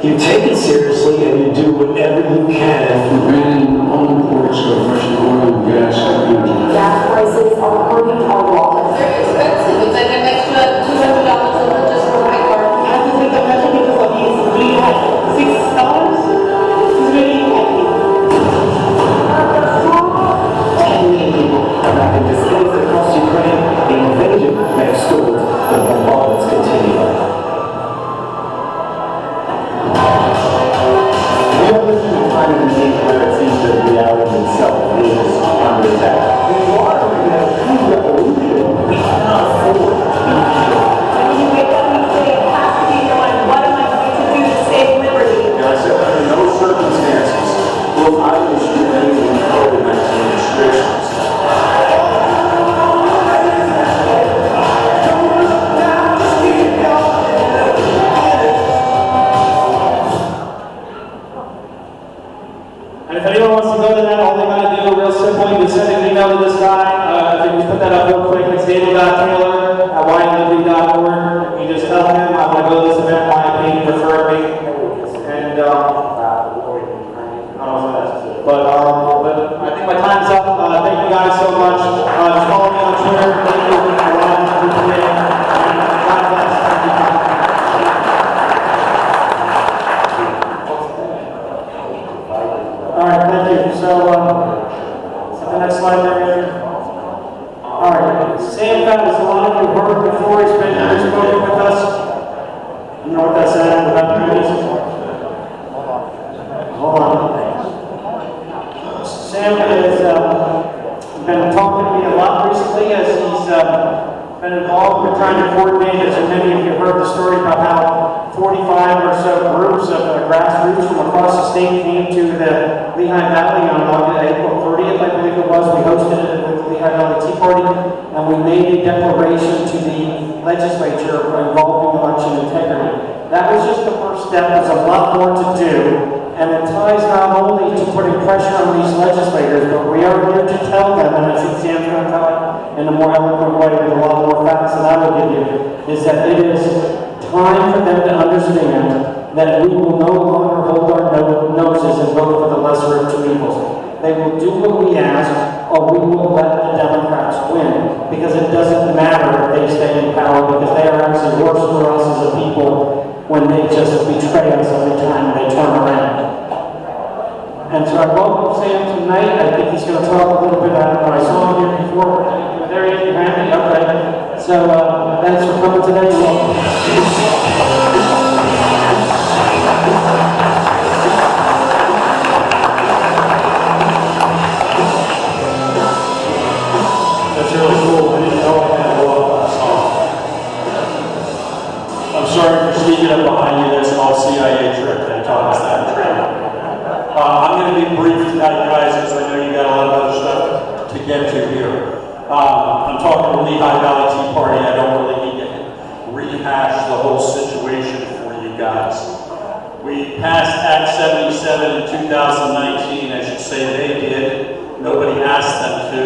you take it seriously and you do whatever you can. Preventing all imports of Russian oil and gas and energy. Gas prices are hurting our wallets. They're expensive. It's like an extra $200 a month just for my car. I have to take the measure because of these really high. $6 is really high. 10 million people have now been displaced across Ukraine. The invasion may have stalled, but the bombardments continue. We are living in a time and age where it seems that reality itself is under attack. that up real quick. It's Daniel.Taylor@ynw.org. You just tell him I want to go to this event, why he referred me, and I don't know if that's it. But I think my time's up. Thank you guys so much. Just follow me on Twitter. Thank you. God bless. All right, thank you. So, the next slide there. All right, Sam found us a lot of you heard before. He's been here spoken with us. You know what that's at about the music? Hold on. Sam has been talking to me a lot recently as he's been involved with trying to coordinate, as many of you heard the story about how 45 or so groups of grassroots from across the state came to the Lehigh Valley on April 30th, I believe it was. We hosted it with the Lehigh Valley Tea Party, and we made a declaration to the legislature involving election integrity. That was just the first step. There's a lot more to do, and it ties not only to putting pressure on these legislators, but we are here to tell them, and I think Sam's going to tell it in a more eloquent way with a lot more facts than I will give you, is that it is time for them to understand that we will no longer hold our noses and vote for the lesser of two evils. They will do what we ask, or we will let the Democrats win, because it doesn't matter if they stay in power, because they are actually worse for us as a people when they just betray us every time they turn around. And so I welcome Sam tonight. I think he's going to talk a little bit about what I saw him here before. There he is, Randy. Okay. So thanks for coming today. That's really cool. I didn't know I had a lot of song. I'm sorry for sneaking up behind you. That's an all CIA trick. They taught us that trick. I'm going to be brief tonight, guys, because I know you got a lot of other stuff to get to here. I'm talking to Lehigh Valley Tea Party. I don't really need to rehash the whole situation for you guys. We passed Act 77 in 2019, as you say they did. Nobody asked them to,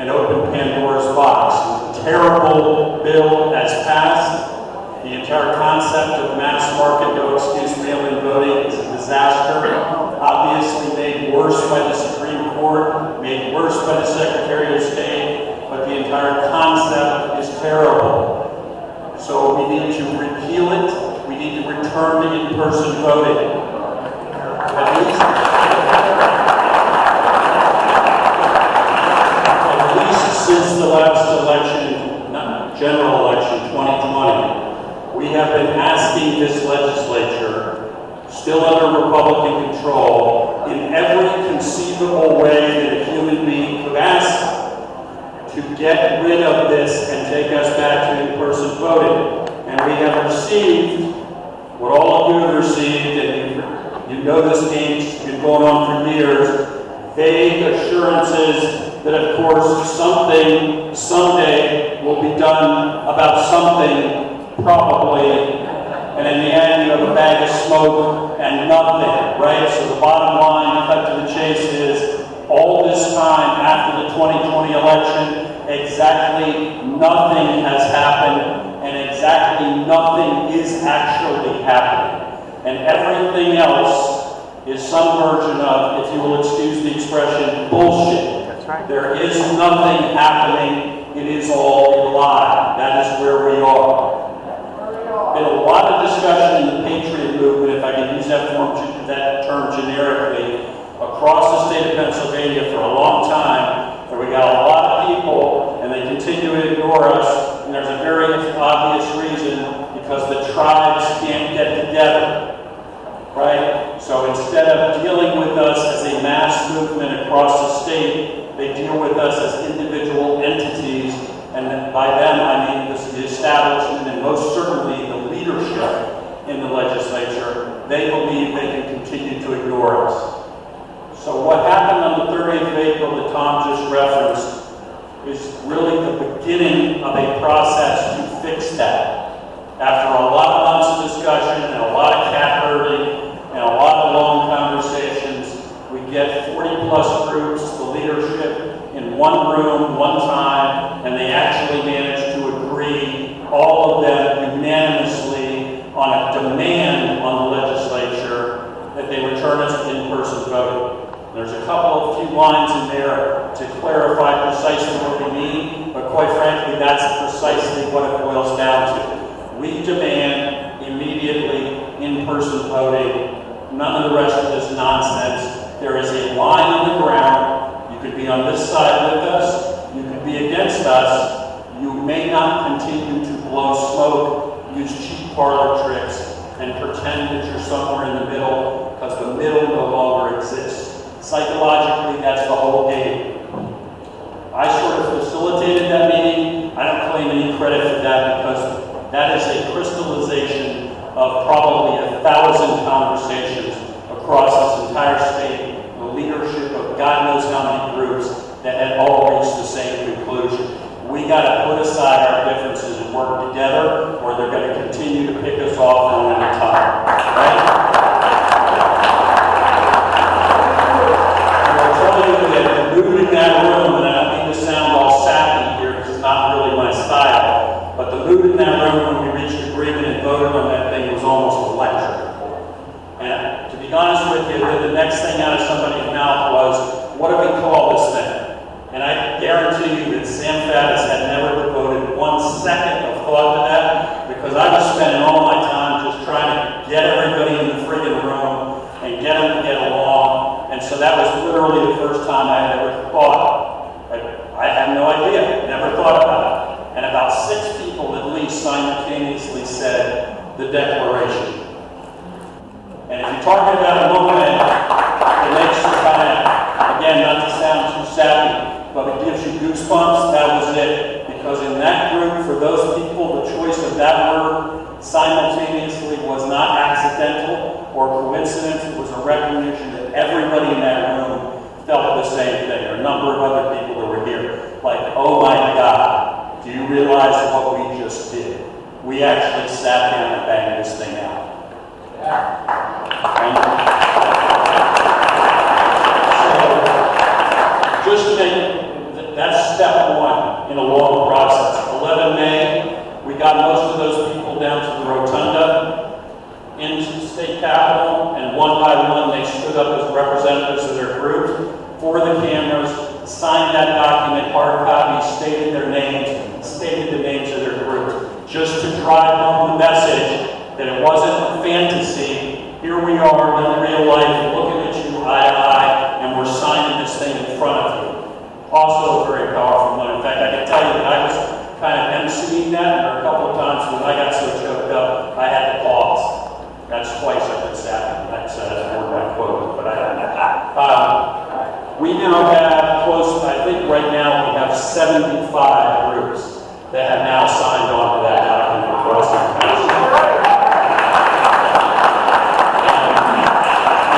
and opened Pandora's box. The terrible bill as passed. The entire concept of mass market, no excuse mail-in voting is a disaster. Obviously made worse by the Supreme Court, made worse by the Secretary of State, but the entire concept is terrible. So we need to repeal it. We need to return to in-person voting. At least since the last election, general election, 2020, we have been asking this legislature, still under Republican control, in every conceivable way that a human being could ask, to get rid of this and take us back to in-person voting. And we have received what all of you have received, and you know this game's been going on for years, vague assurances that, of course, something someday will be done about something, probably, and in the end, you have a bag of smoke and nothing, right? So the bottom line, cut to the chase, is all this time after the 2020 election, exactly nothing has happened, and exactly nothing is actually happening. And everything else is some version of, if you will excuse the expression, bullshit. That's right. There is nothing happening. It is all a lie. That is where we are. Been a lot of discussion in the Patriot movement, if I can use that term generically, across the state of Pennsylvania for a long time, where we got a lot of people, and they continue to ignore us, and there's a very obvious reason, because the tribes can't get together, right? So instead of dealing with us as a mass movement across the state, they deal with us as individual entities, and by them I mean the establishment and most certainly the leadership in the legislature. They believe they can continue to ignore us. So what happened on the 30th of April that Tom just referenced is really the beginning of a process to fix that. After a lot of months of discussion and a lot of cat herding and a lot of long conversations, we get 40 plus groups, the leadership, in one room, one time, lines in there to clarify precisely what we mean, but quite frankly, that's precisely what it boils down to. We demand immediately in-person voting, none of the rest of this nonsense. There is a line on the ground. You could be on this side with us, you could be against us. You may not continue to blow smoke, use cheap parlor tricks, and pretend that you're somewhere in the middle, because the middle no longer exists. Psychologically, that's the whole game. I sort of facilitated that meeting. I don't claim any credit for that, because that is a crystallization of probably 1,000 conversations across this entire state, the leadership of God knows how many groups that had all reached the same conclusion. We got to put aside our differences and work together, or they're going to continue to pick us off one at a time. Right? And I'll tell you that the mood in that room, and I don't mean to sound all sappy here, because it's not really my style, but the mood in that room when we reached agreement and voted on that thing was almost electric. And to be honest with you, the next thing out of somebody's mouth was, what do we call this thing? And I guarantee you that Sam Faddis had never devoted 1 second of thought to that, because I was spending all my time just trying to get everybody in the friggin' room and get them to get along. And so that was literally the first time I had ever thought. I had no idea, never thought about it. And about 6 people at least simultaneously said the Declaration. And if you're talking about a moment that makes you kind of, again, not to sound too sappy, but it gives you goosebumps, that was it. Because in that group, for those people, the choice of that word simultaneously was not accidental or coincidence. It was a recognition that everybody in that room felt the same thing. There are a number of other people that were here. Like, oh my God, do you realize what we just did? We actually sat down and banged this thing out. So, just to make, that's step one in a long process. 11 May, we got most of those people down to the rotunda, into the state capitol, and one by one they stood up as representatives of their groups for the cameras, signed that document, hard copy, stated their names, stated the names of their groups, just to drive home the message that it wasn't a fantasy. Here we are in real life, looking at you eye to eye, and we're signing this thing in front of you. Also a very powerful moment. In fact, I can tell you that I was kind of emceeing that, and there were a couple of times when I got so choked up, I had to pause. That's twice I've been sapping. That's more than I quote, but we now have close, I think right now we have 75 groups that have now signed on to that document across the country.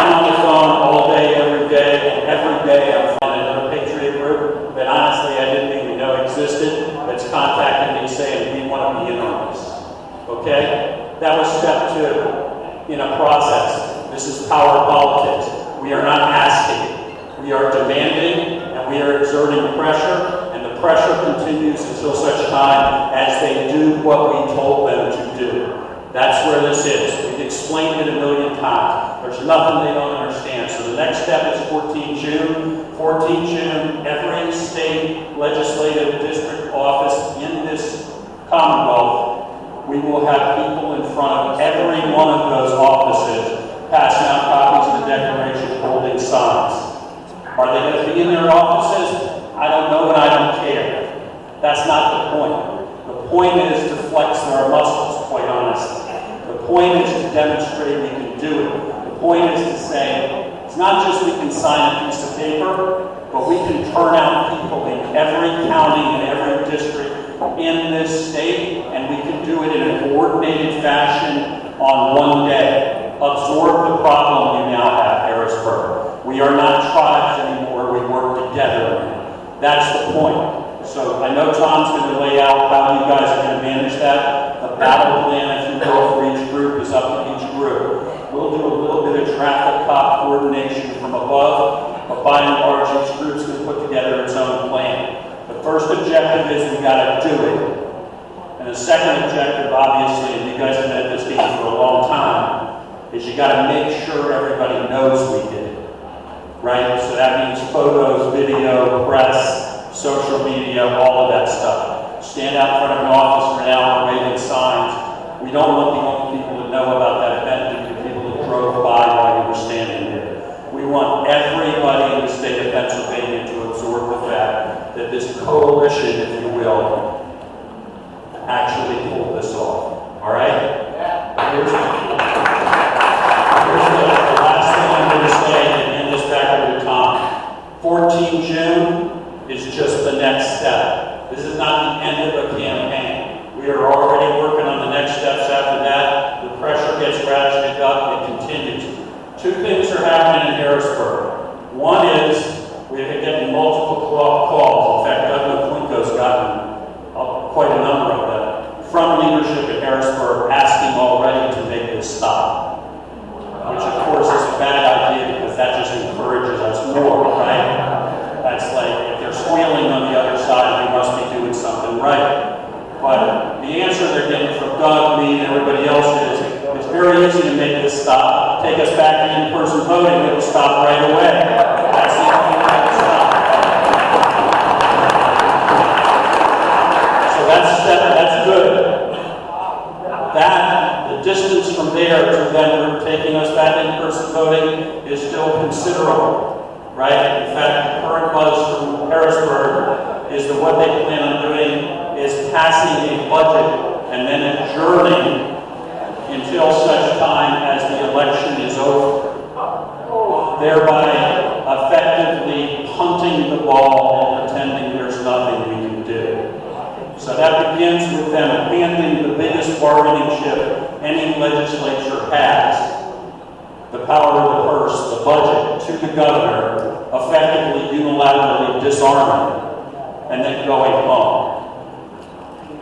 I'm on the phone all day, every day, and every day I'm finding another Patriot group that honestly I didn't even know existed that's contacting me saying we want to be in on this. Okay? That was step 2 in a process. This is power politics. We are not asking. We are demanding and we are exerting pressure, and the pressure continues until such time as they do what we told them to do. That's where this is. We've explained it a million times. There's nothing they don't understand. So the next step is 14 June. 14 June, every state legislative district office in this Commonwealth, we will have people in front of every one of those offices passing out copies of the Declaration, holding signs. Are they going to be in their offices? I don't know and I don't care. That's not the point. The point is to flex our muscles, quite honestly. The point is to demonstrate we can do it. The point is to say, it's not just we can sign a piece of paper, but we can turn out people in every county and every district in this state, and we can do it in a coordinated fashion on one day. Absorb the problem you now have, Harrisburg. We are not tribes anymore, we work together. That's the point. So I know Tom's going to lay out how you guys are going to manage that. The battle plan, if you will, for each group is up to each group. We'll do a little bit of traffic cop coordination from above, but by and large, each group's going to put together its own plan. The first objective is we got to do it. And the second objective, obviously, and you guys have been at this game for a long time, is you got to make sure everybody knows we did it. right? So that means photos, video, press, social media, all of that stuff. Stand out in front of an office for an hour waving signs. We don't want the only people to know about that event to be the people that drove by while you were standing there. We want everybody in the state of Pennsylvania to absorb the fact that this coalition, if you will, actually pulled this off. All right? Here's the last thing I'm going to say, and hand this back over to Tom. 14 June is just the next step. This is not the end of a campaign. We are already working on the next steps after that. The pressure gets ratcheted up and continues. Two things are happening in Harrisburg. One is we're getting multiple calls. In fact, Governor Quinco's gotten quite a number of them from leadership in Harrisburg asking already to make this stop. Which of course is a bad idea because that just encourages us more, right? That's like, if they're squealing on the other side, we must be doing something right. But the answer they're getting from Doug, me, and everybody else is, it's very easy to make this stop. Take us back to in-person voting, it'll stop right away. That's the only way to stop. So that's good. The distance from there to then taking us back to in-person voting is still considerable, right? In fact, the current buzz from Harrisburg is that what they plan on doing is passing a budget and then adjourning until such time as the election is over, thereby effectively punting the ball and pretending there's nothing we can do. So that begins with them handing the biggest bargaining chip any legislature has, the power of the purse, the budget, to the governor, effectively unilaterally disarming and then going home.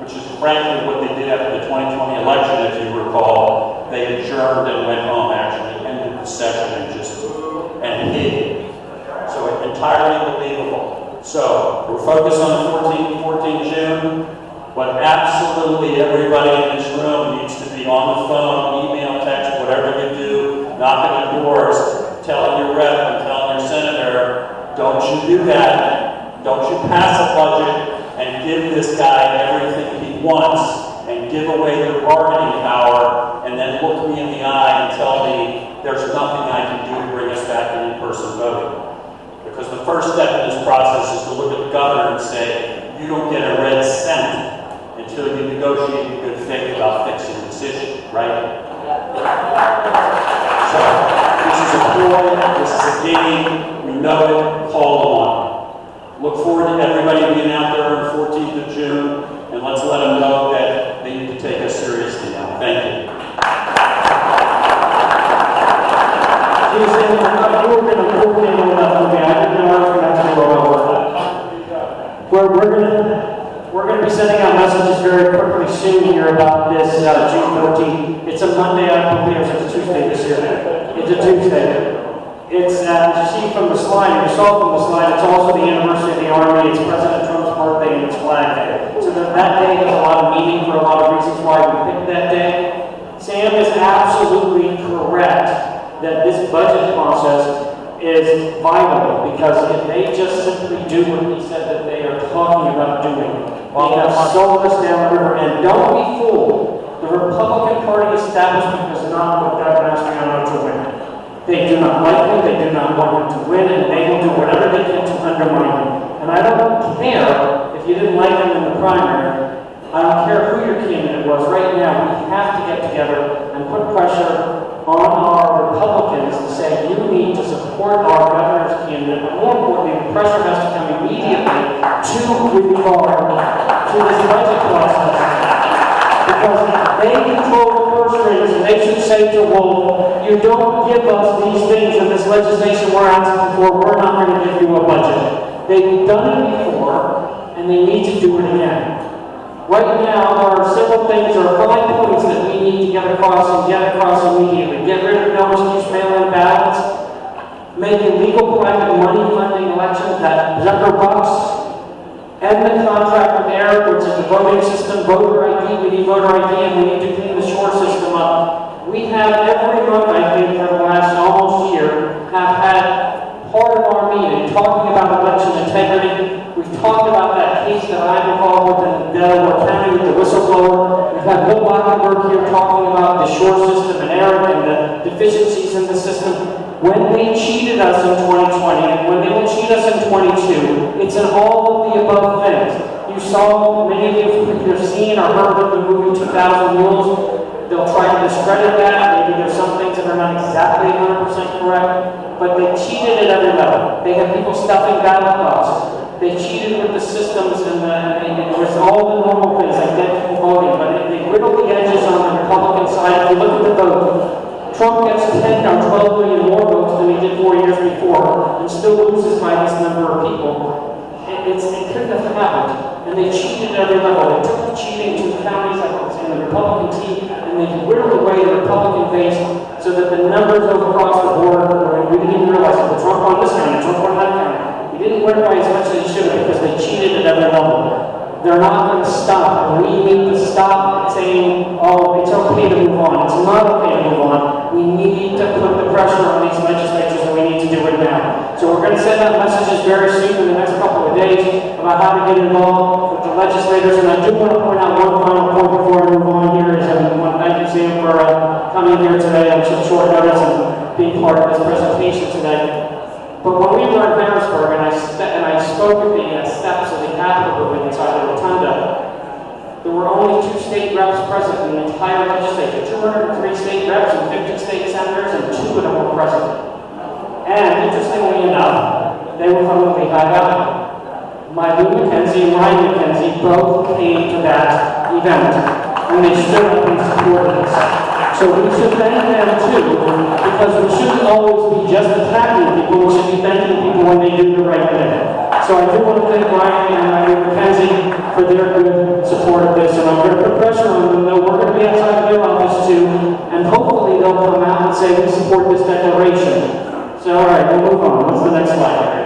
Which is frankly what they did after the 2020 election, if you recall. They adjourned and went home, actually ended the session and hid. So entirely believable. So we're focused on 14 June, but absolutely everybody in this room needs to be on the phone, email, text, whatever you do, knocking on doors, telling your rep and telling your senator, don't you do that. Don't you pass a budget and give this guy everything he wants and give away your bargaining power and then look me in the eye and tell me there's nothing I can do to bring us back to in-person voting. Because the first step in this process is to look at the governor and say, you don't get a red cent until you negotiate in good faith about fixing this issue, right? So, this is a ploy, this is a game, we know it, call the one. Look forward to everybody being out there on the 14th of June, and let's let them know that they need to take us seriously now. Thank you. We're going to be sending out messages very quickly soon here about this June 14th. It's a Monday, I believe it's a Tuesday this year. It's a Tuesday. It's, as you see from the slide, you saw from the slide, it's also the anniversary of the Army, it's President Trump's birthday, and it's Flag Day. So that day has a lot of meaning for a lot of reasons why we picked that day. Sam is absolutely correct that this budget process is vital, because if they just simply do what he said that they are talking about doing, they have sold us down the river. And don't be fooled, the Republican Party establishment does not want Governor Mastriano to win. They do not like him, they do not want him to win, and they will do whatever they can to undermine him. And I don't care if you didn't like him in the primary. I don't care who your candidate was. Right now, we have to get together and put pressure on our Republicans and say, you need to support our governor's candidate, but more importantly, the pressure has to come immediately to regard to this budget process. Because they control the purse strings, and they should say to Wolf, you don't give us these things in this legislation we're asking for, we're not going to give you a budget. They've done it before, and they need to do it again. Right now, there are several things, there are 5 points that we need to get across immediately. Get rid of no excuse mail-in ballots, make illegal private money funding elections, that Zucker bucks, end the contract with Eric, which is the voting system, voter ID, we need voter ID, and we need to clean the shore system up. We have every month, I think, for the last almost year, have had part of talking about election integrity. We've talked about that case that I'm involved with in Delaware County with the whistleblower. We've had Bill Blackenberg here talking about the shore system and Eric and the deficiencies in the system. When they cheated us in 2020, and when they will cheat us in 22, it's in all of the above things. You saw, many of you have seen or heard of the movie 2,000 Mules. They'll try to discredit that. Maybe there's some things that are not exactly 100% correct, but they cheated at every level. They had people stuffing ballot boxes. They cheated with the systems and it was all the normal things like identical voting, but they riddled the edges on the Republican side. If you look at the vote, Trump gets 10 or 12 million more votes than he did 4 years before and still loses by this number of people. It couldn't have happened. And they cheated at every level. They took the cheating to counties in the Republican team, and they whittled away the Republican base so that the numbers across the board, we didn't even realize it. Trump won this county, Trump won that county. He didn't win by as much as he should have because they cheated at every level. They're not going to stop. We need to stop saying, oh, it's okay to move on. It's not okay to move on. We need to put the pressure on these legislatures, and we need to do it now. So we're going to send out messages very soon in the next couple of days about how to get involved with the legislators. And I do want to point out one final point before I move on here is I want to thank you, Sam, for coming here today on such short notice and being part of this presentation today. But when we were in Harrisburg and I spoke at the steps of the Capitol building inside the Rotunda, there were only 2 state reps present in the entire legislature. 203 state reps and 50 state senators, and 2 of them were present. And interestingly enough, they were from the Lehigh Valley. My Lou McKenzie and Ryan McKenzie both came to that event, and they stood up and supported us. So we should thank them too, because we shouldn't always be just attacking people, we should be thanking people when they do the right thing. So I do want to thank Ryan and Ryan McKenzie for their good support of this, and I'm going to put pressure on them, though we're going to be outside their office too, and hopefully they'll come out and say we support this declaration. So all right, we'll move on. What's the next slide?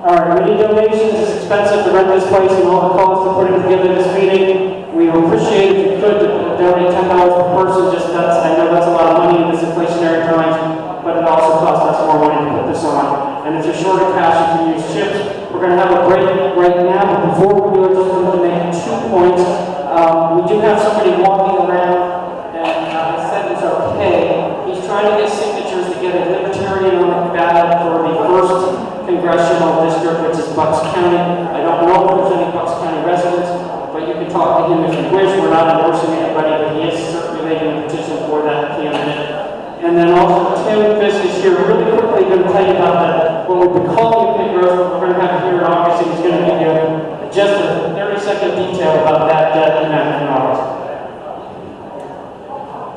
All right, we need donations. It's expensive to rent this place and all the costs of putting together this meeting. We would appreciate if you could donate $10 per person. I know that's a lot of money in this inflationary times, but it also costs us more money to put this on. And if you're short of cash, you can use chips. We're going to have a break right now, but before we do it, just want to make 2 points. We do have somebody walking around, and I said it's okay. He's trying to get signatures to get a libertarian on the ballot for the 1st congressional district, which is Bucks County. I don't know if there's any Bucks County residents, but you can talk to him if you wish. We're not endorsing anybody, but he is circulating a petition for that candidate. And then also Tim Fisk is here really quickly going to tell you about that. What we've been calling Pig Roast, we're going to have here in August, and he's going to give you just a 30-second detail about that event in August.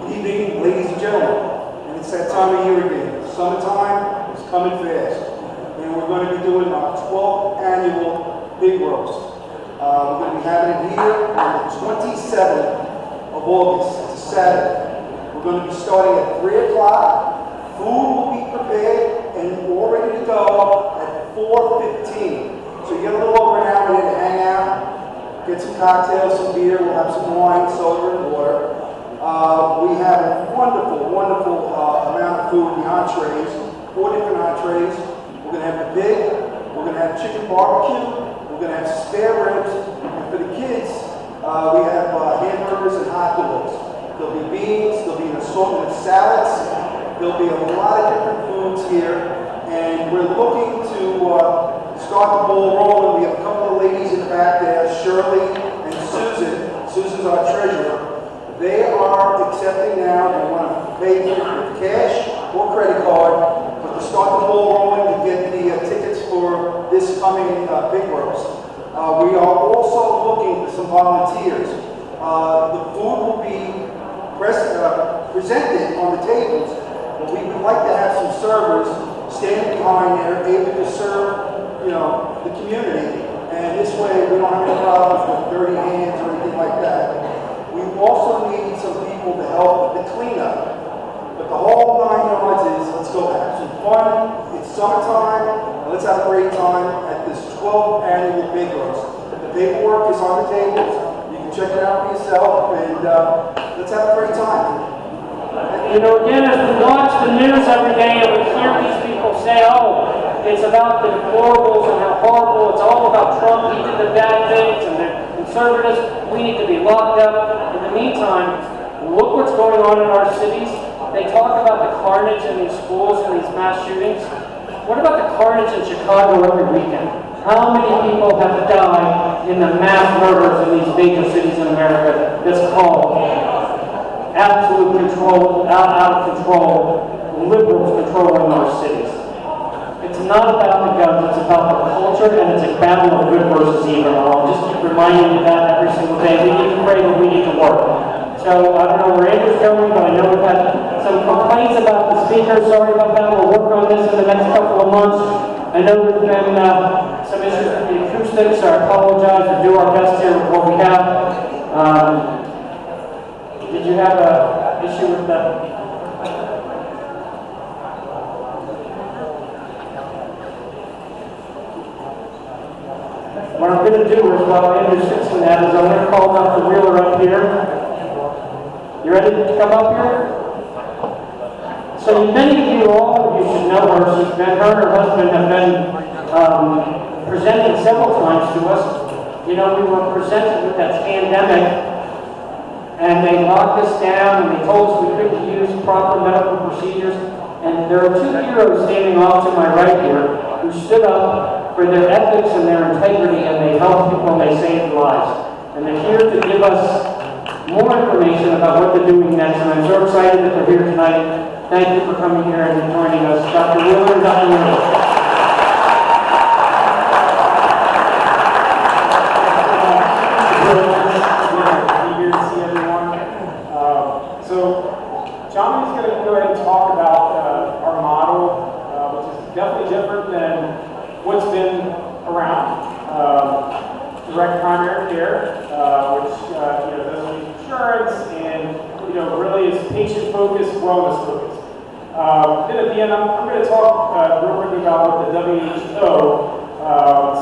Good evening, ladies and gentlemen. And it's that time of year again. Summertime is coming fast. And we're going to be doing our 12th annual Big Roast. We're going to be having it here on the 27th of August. It's a Saturday. We're going to be starting at 3 o'clock. Food will be prepared and all ready to go at 4:15. So you get a little over an hour here to hang out, get some cocktails, some beer. We'll have some wine, soda, and water. We have a wonderful, wonderful amount of food in the entrees, 4 different entrees. We're going to have the big, we're going to have chicken barbecue, we're going to have spare ribs, and for the kids, we have hamburgers and hot dogs. There'll be beans, there'll be an assortment of salads, there'll be a lot of different foods here, and we're looking to start the ball rolling. We have a couple of ladies in the back there, Shirley and Susan. Susan's our treasurer. They are accepting now, they want to pay with cash or credit card, but to start the ball rolling to get the tickets for this coming Big Roast. We are also looking for some volunteers. The food will be presented on the tables, but we would like to have some servers standing behind there, able to serve, the community. And this way, we don't have any problems with dirty hands or anything like that. We also need some people to help with the cleanup. But the whole 9 yards is, let's go have some fun. It's summertime, and let's have a great time at this 12th annual Big Roast. The paperwork is on the tables. You can check it out for yourself, and let's have a great time. Again, as we watch the news every day and we hear these people say, oh, it's about the deplorables and how horrible, it's all about Trump, he did the bad things, and the conservatives, we need to be locked up. In the meantime, look what's going on in our cities. They talk about the carnage in these schools and these mass shootings. What about the carnage in Chicago every weekend? How many people have died in the mass murders in these major cities in America that's called absolute control, out of control, liberals controlling our cities? It's not about the guns, it's about the culture, and it's a battle of good versus evil. I'll just keep reminding you that every single day. We need to pray, but we need to work. So I don't know where Andrew's going, but I know we've had some complaints about the speaker. Sorry about that. We'll work on this in the next couple of months. I know there's been some issues with the acoustics, so I apologize. We'll do our best here with what we have. Did you have an issue with that? What I'm going to do is, while Andrew sits in that, is I'm going to call Dr. Wheeler up here. You ready to come up here? So many of you, all of you should know her. Her and her husband have been presenting several times to us. You know, we were presented with that pandemic, and they locked us down, and they told us we couldn't use proper medical procedures. And there are two heroes standing off to my right here who stood up for their ethics and their integrity, and they helped people and they saved lives. And they're here to give us more information about what they're doing next, and I'm so excited that they're here tonight. Thank you for coming here and joining us. Dr. Wheeler and Dr. Wheeler. Eager to see everyone. So John is going to go ahead and talk about our model, which is definitely different than what's been around. Direct primary care, which doesn't use insurance and really is patient-focused, wellness-focused. Then at the end, I'm going to talk real quickly about what the WHO,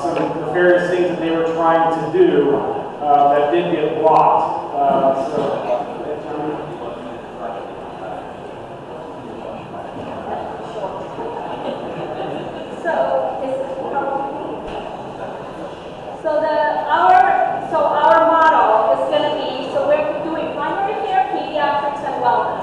some nefarious things that they were trying to do that did get blocked. So our model is going to be, so we're doing primary care, pediatrics, and wellness.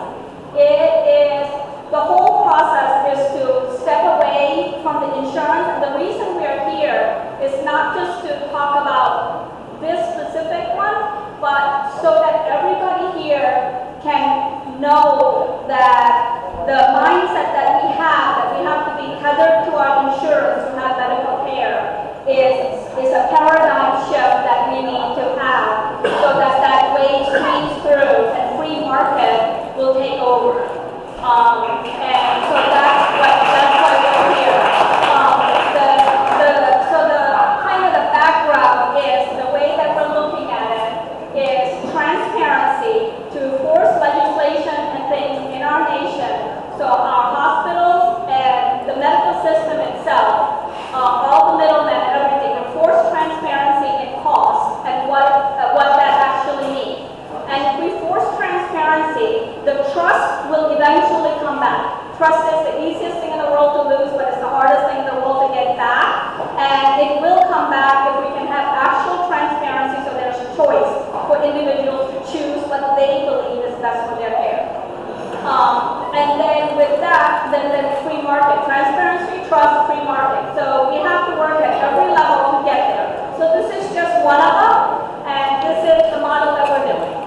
The whole process is to step away from the insurance, and the reason we are here is not just to talk about this specific one, but so that everybody here can know that the mindset that we have to be tethered to our insurance to have medical care is a paradigm shift that we need to have so that wave streams through and free market will take over. And so that's why we're here. So the kind of the background is the way that we're looking at it is transparency to force legislation and things in our nation so our hospitals and the medical system itself, all the middlemen and everything, to force transparency in cost and what that actually means. And if we force transparency, the trust will eventually come back. Trust is the easiest thing in the world to lose, but it's the hardest thing in the world to get back. And it will come back if we can have actual transparency so there's a choice for individuals to choose what they believe is best for their care. And then with that, then free market. Transparency, trust, free market. So we have to work at every level to get there. So this is just one of them, and this is the model that we're doing.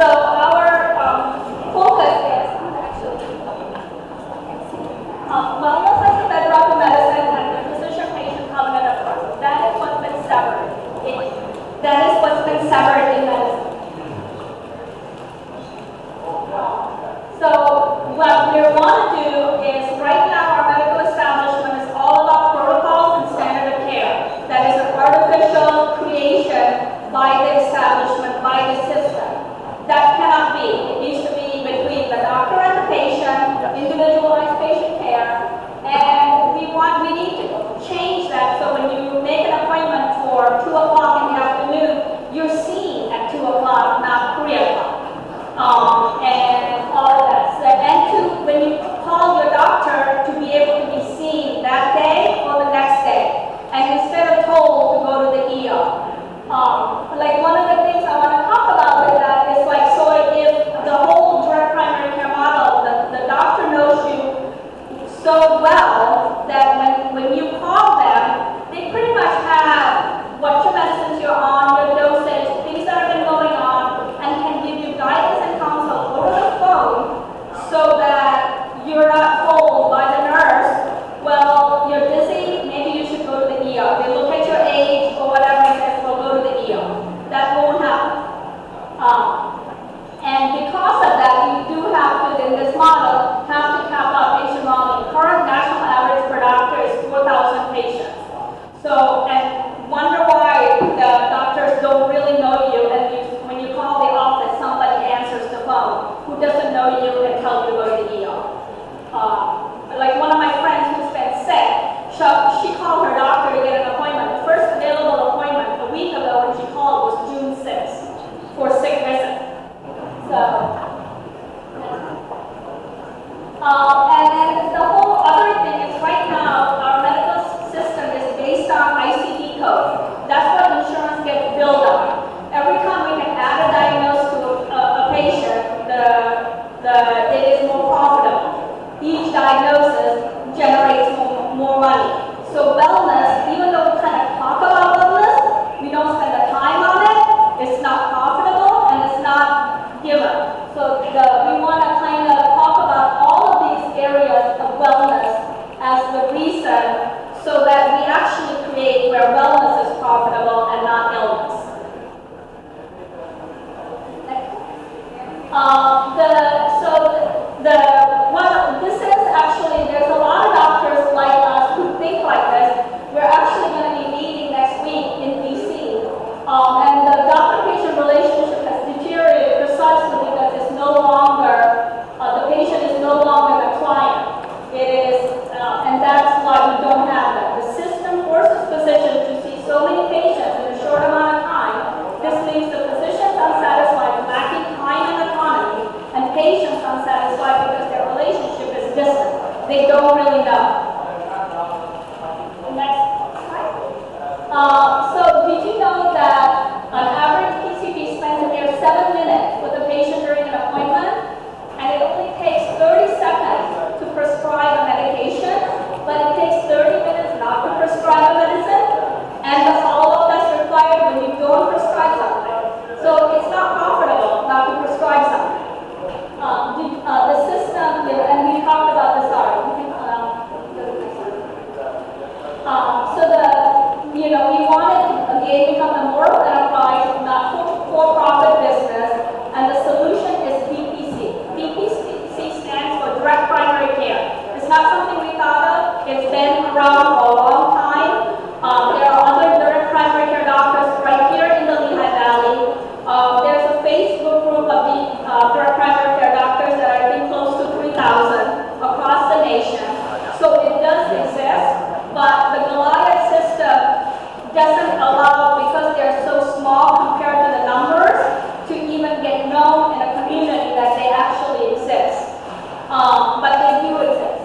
So our focus is wellness as the bedrock of medicine and the physician-patient covenant of trust. That is what's been severed. That is what's been severed in medicine. So what we want to do is, right now our medical establishment is all about protocols and standard of care. That is an artificial creation by the establishment, by the system. That cannot be. It needs to be between the doctor and the patient, individualized patient care, and we need to change that so when you make an appointment for 2 o'clock in the afternoon, you're seen at industry where wellness is profitable and not illness. This is actually, there's a lot of doctors like us who think like this. We're actually going to be meeting next week in DC. And the doctor-patient relationship has deteriorated precisely because it's no longer, the patient is no longer the client. It is, and that's why we don't have that. The system forces physicians to see so many patients in a short amount of time. This leaves the physicians unsatisfied, lacking time and autonomy, and patients unsatisfied because their relationship is distant. They don't really know. Next slide. So did you know that an average PCP spends a mere 7 minutes with a patient during an appointment? And it only takes 30 seconds to prescribe a medication, but it takes 30 minutes not to prescribe a medicine, and the follow-up that's required when you don't prescribe something. So it's not profitable not to prescribe something. The system, and we talked about this already. We wanted to again become a moral enterprise, not for-profit business, and the solution is DPC. DPC stands for direct primary care. It's not something we thought of. It's been around for a long time. There are other direct primary care doctors right here in the Lehigh Valley. There's a Facebook group of direct primary care doctors that are I think close to 3,000 across the nation. So it does exist, but the Goliath system doesn't allow, because they're so small compared to the numbers, to even get known in a community that they actually exist. But they do exist.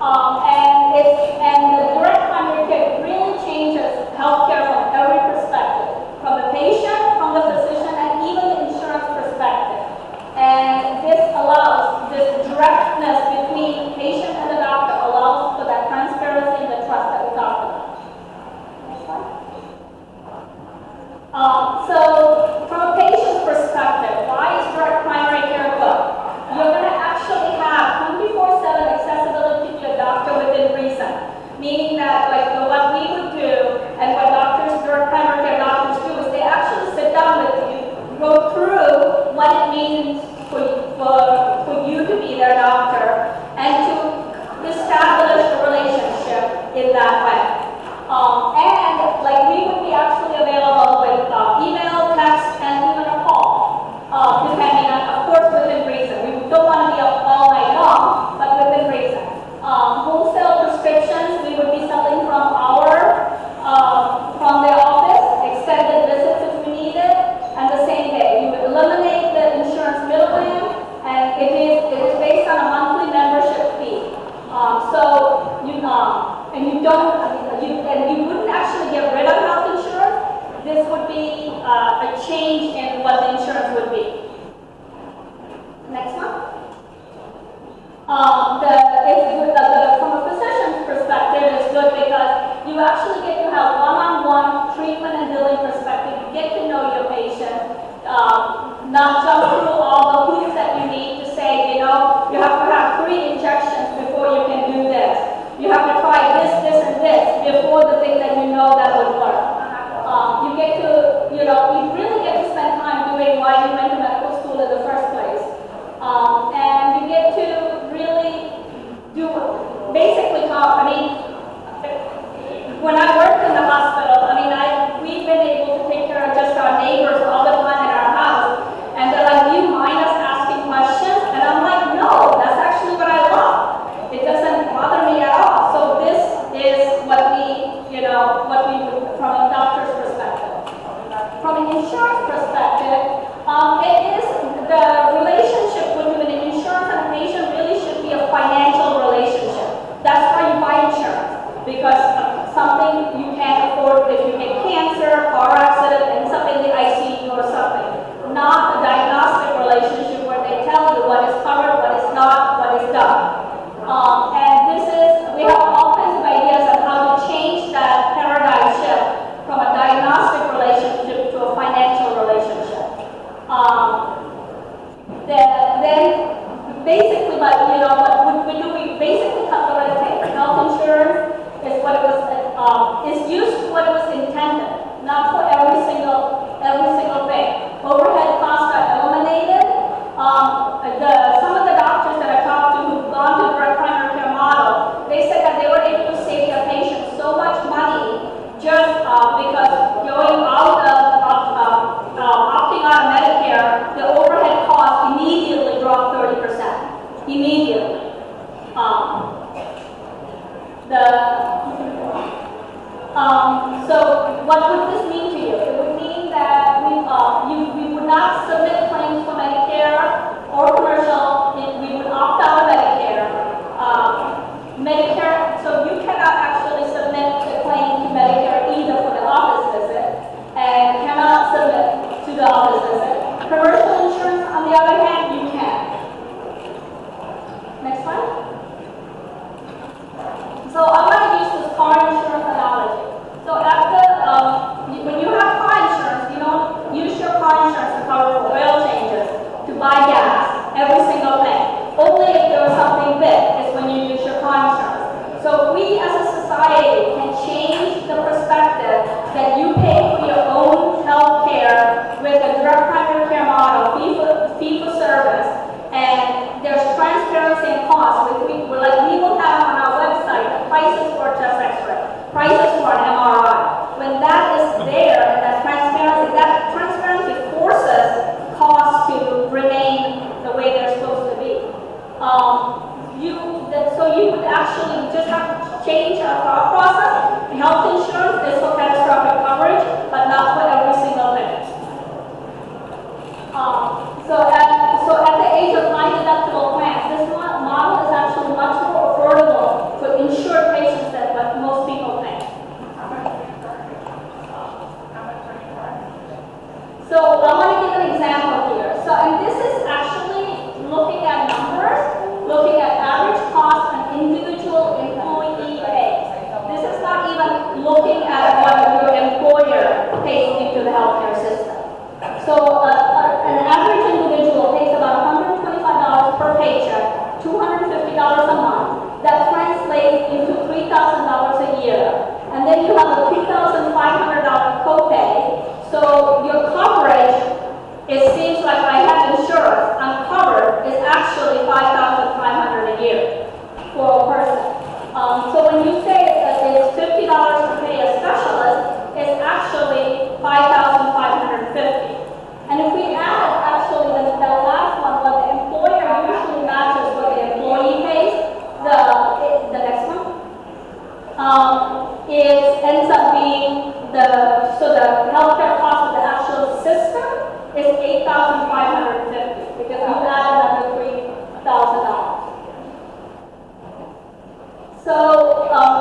And the direct primary care really changes healthcare from every perspective, from the patient, from the physician, and even the insurance perspective. And this allows, this directness between patient and the doctor allows for that transparency and the trust that we talked about. So from a patient's perspective, why is direct primary care good? You're going to actually have 24/7 accessibility to a doctor within reason, meaning that what we would do and what direct primary care doctors do is they actually sit down with you, go through what it means for you to be their doctor, and to establish a relationship in that way. And we would be actually available with email, text, and even a call, depending on, of course, within reason. We don't want to be up all night long, but within reason. Wholesale prescriptions, we would be selling from the office, extended visits if we needed, and the same day. You would eliminate the insurance middleman, and it is based on a monthly membership fee. You wouldn't actually get rid of health insurance. This would be a change in what the insurance would be. Next one. From a physician's perspective, it's good because you actually get to have one-on-one treatment and billing perspective. You get to know your patient, not jump through all the hoops that you need to say, you have to have 3 injections before you can do this. You have to try this, and this before the thing that you know that would work. You get to, you really get to spend time doing why you went to medical school in the first place. And you get to really do, basically talk. When I worked in the hospital, we've been able to take care of just our neighbors all the time in our house. And they're like, do you mind us asking questions? And I'm like, no, that's actually what I love. It doesn't bother me at all. So this is what we would, from a doctor's perspective. From an insurance perspective, it is the relationship between an insurance and a patient really should be a financial relationship. That's why you buy insurance, because something you can't afford if you get cancer, car accident, and something in the ICU or something. Not a diagnostic relationship where they tell you what is covered, what is not, what is done. We have all kinds of ideas on how to change that paradigm shift from a diagnostic relationship to a financial relationship. Then basically, what we basically cut the red tape. Health insurance is what it was, is used to what it So what would this mean to you? It would mean that we would not submit claims for Medicare or commercial. We would opt out of Medicare. Medicare, so you cannot actually submit a claim to Medicare either for the office visit and cannot submit to the office visit. Commercial insurance, on the other hand, you can. Next slide. So I want to use this car insurance analogy. So when you have car insurance, you don't use your car insurance to cover oil changes, to buy gas, every single thing. Only if there was something big is when you use your car insurance. So we as a society can change the perspective that you pay for your own health care with a direct primary care model, fee for service, and there's transparency and cost. We will have on our website the prices for a chest x-ray, prices for an MRI. When that is there and that transparency forces costs to remain the way they're supposed to be. So you would actually just have to change our thought process. Health insurance is for catastrophic coverage, but not for every single thing. So at the age of high deductible plans, this model is actually much more affordable for insured patients than what most people think. So I want to give an example here. So, and this is actually looking at numbers, looking at average cost an individual employee pays. This is not even looking at what your employer pays into the healthcare system. So an average individual pays about $125 per paycheck, $250 a month. That translates into $3,000 a year. And then you have a $2,500 copay. So your coverage, it seems like I have insurance, I'm covered, is actually $5,500 a year for a person. So when you say that it's $50 to pay a specialist, it's actually $5,550. And if we add actually the last one, what the employer usually matches what the employee pays, the next one, ends up being the healthcare cost of the actual system is $8,550 because you add another $3,000. So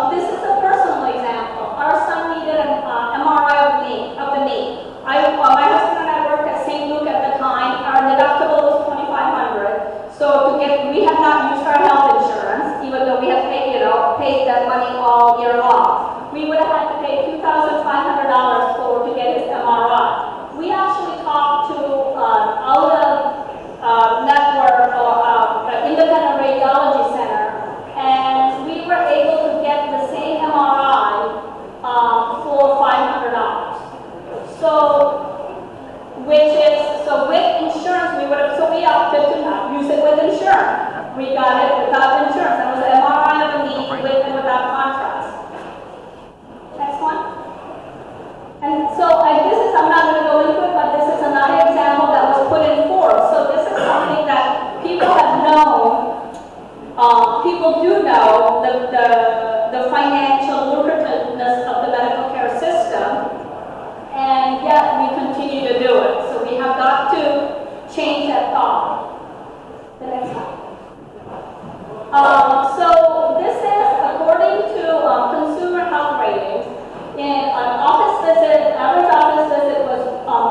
this is a personal example. Our son needed an MRI of the knee. My husband and I worked at St. Luke at the time. Our deductible was $2,500. So we had not used our health insurance, even though we had paid that money all year long. We would have had to pay $2,500 to get his MRI. We actually talked to network or independent radiology center, and we were able to get the same MRI for $500. So with insurance, we opted to not use it with insurance. We got it without insurance. That was an MRI of a knee with and without contrast. Next one. And so I'm not going to go into it, but this is another example that was put in force. So this is something that people have known. People do know the financial lucrativeness of the medical care system, and yet we continue to do it. So we have got to change that thought. The next one. So this is according to consumer health ratings. In an office visit, average office visit was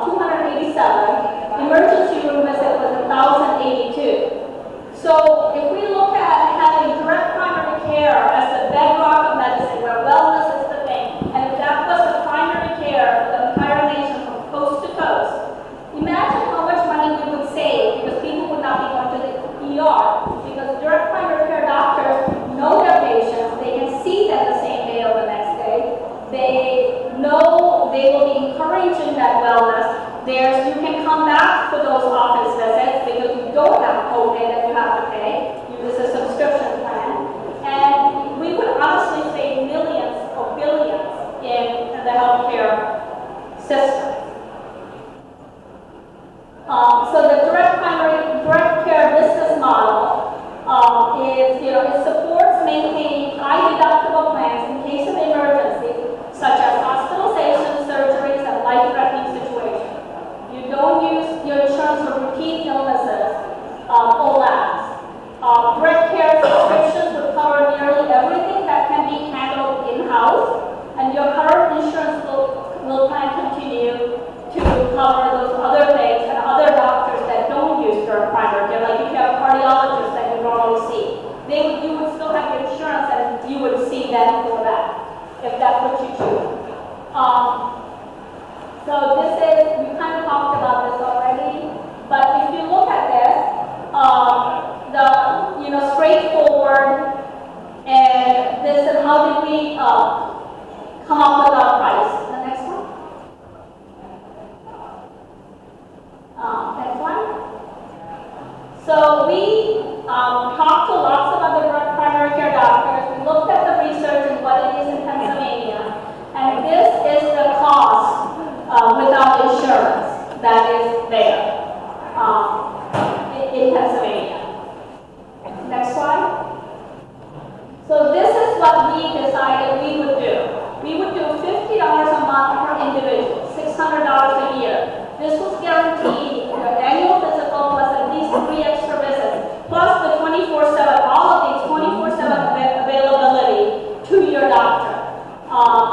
287. Emergency room visit was 1,082. So if we look at having direct primary care as the bedrock of medicine, where wellness is the thing, and if that was the primary care for the entire nation from coast to coast, imagine how much money we would save because people would not be going to the ER. Because direct primary care doctors know their patients, they can see them the same day or the next day. They know they will be encouraging that wellness. You can come back for those office visits because you don't have a copay that you have to pay. Use a subscription plan. And we would honestly save millions or billions in the healthcare system. So the direct care business model is, it supports maintaining high deductible plans in case of emergency, such as hospital month per individual, $600 a year. This was guaranteed, the annual physical plus at least 3 extra visits, plus the 24/7, all of these 24/7 availability to your doctor.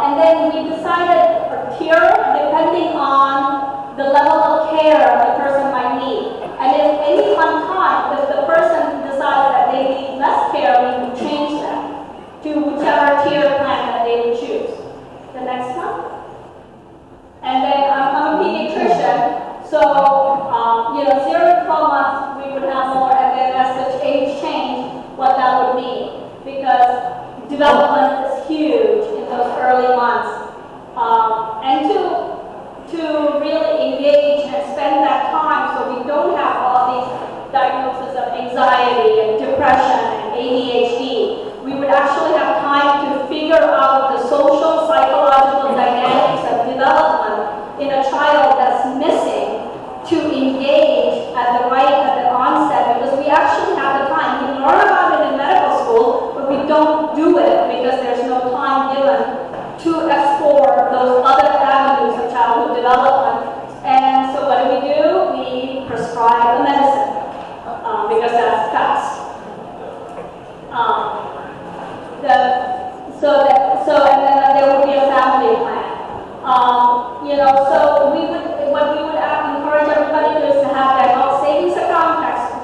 And then we decided a tier depending on the level of care the person might need. And if any one time, if the person decides that they need less care, we would change that to whichever tier plan that they would choose. The next one. And then I'm a pediatrician, so 0 to 12 months we would have more, and then as the age change, what that would mean, because development is huge in those early months, and to really engage and spend that time so we don't have all these diagnoses of anxiety and depression and ADHD. We would actually have time to figure out the social, psychological dynamics of development in a child that's missing to engage at the onset, because we actually have the time. We learn about it in medical school, but we don't do it because there's no time given to explore those other avenues of childhood development. And so what do? We prescribe the medicine because that's fast. And then there would be a family plan. So what we would encourage everybody to do is to have their health savings account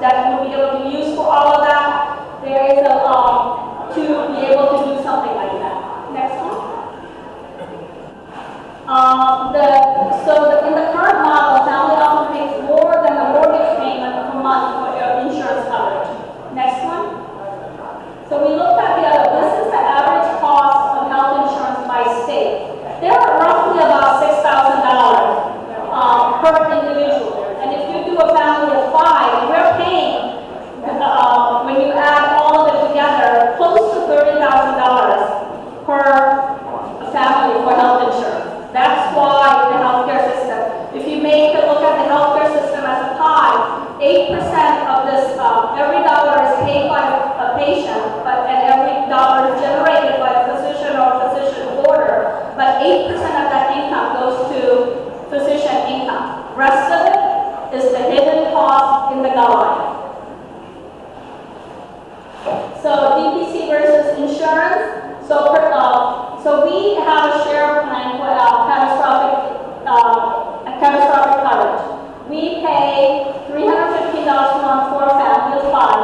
that will be able to be used for all of that. There is to be able to do something like that. Next one. In the current model, family often pays more than the mortgage payment per month for your insurance coverage. Next one. So we looked at this is the average cost of health insurance by state. There are roughly about $6,000 per individual. And if you do a family of 5, we're paying, when you add all of it together, close to $30,000 per family for health insurance. That's why the healthcare system, if you look at the healthcare system as a pie, 8% of this, every dollar is paid by a patient, and every dollar is generated by a physician or physician order, but 8% of that income goes to physician income. Rest of it is the hidden cost in the guide. So DPC versus insurance. So we have a share plan for catastrophic coverage. We pay $315 a month for a family of 5,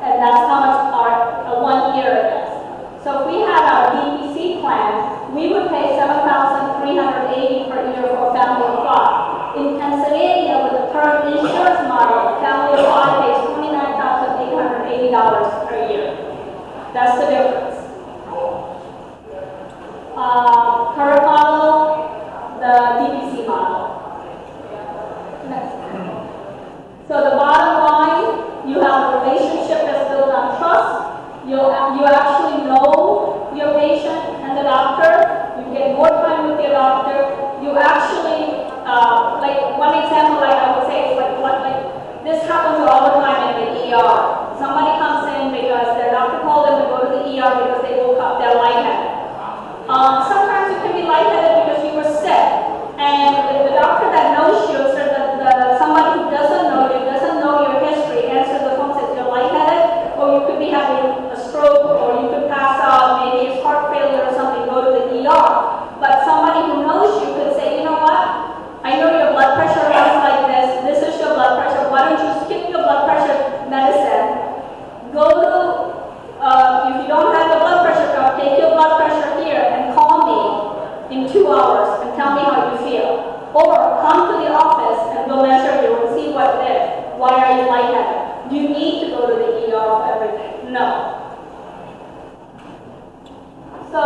and that's how much our 1 year is. So if we had our DPC plan, we would pay $7,380 per year for a family of 5. In Pennsylvania, with the current insurance model, a family of 5 pays $29,880 per year. That's the difference. Current model, the DPC model. Next. So the bottom line, you have a relationship that's built on trust. You actually know your patient and the doctor. You get more time with your doctor. You actually, like one example, I would say is this happens all the time in the ER. Somebody comes in because their doctor told them to go to the ER because they woke up, they're lightheaded. Sometimes you can be lightheaded because you were sick, and the doctor that knows you, so somebody who doesn't know you, doesn't know your history, answers the phone, says you're lightheaded, or you could be having a stroke, or you could pass out, maybe it's heart failure or something, go to the ER. But somebody who knows you could say, you know what, I know your blood pressure runs like this is your blood pressure, why don't you skip your blood pressure medicine, go to, if you don't have the blood pressure cuff, take your blood pressure here and call me in 2 hours and tell me how you feel. Or come to the office and we'll measure you and see what it is. Why are you lightheaded? Do you need to go to the ER for everything? No. So,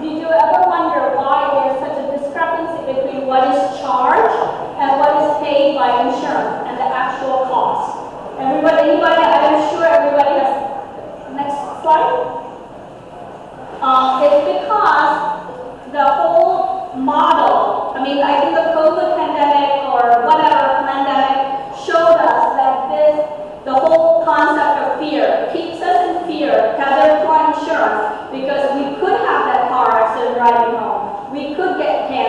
did you ever wonder why there's such a discrepancy between what is charged and what is paid by insurance and the actual cost? Anybody, I'm sure everybody has, next slide. It's because the whole model, I think the COVID pandemic or whatever pandemic showed us that the whole concept of fear keeps us in fear, tethered to our insurance, because we could have that car accident driving home. We could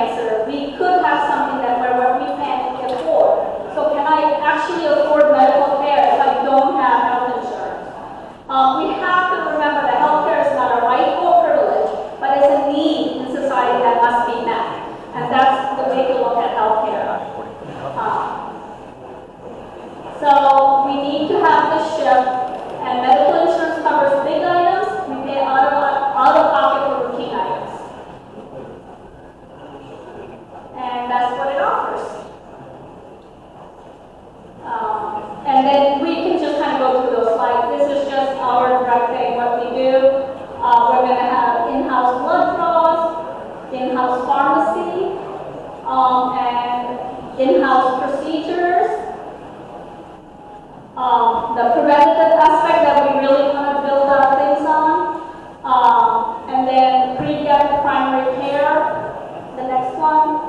cancer, we could have something that where we can't afford. So can I actually afford medical care if I don't have health insurance? We have to remember that healthcare is not a right or privilege, but it's a need in society that must be met. And that's the way to look at healthcare. So we need to have this shift, and medical insurance covers big items, we pay out of pocket for routine items. And that's what it offers. And then we can just kind of go through those slides. This is just our directing what we do. We're going to have in-house blood draws, in-house pharmacy, and in-house procedures. The preventative aspect that we really want to build our things on. And then pediatric primary care, the next one.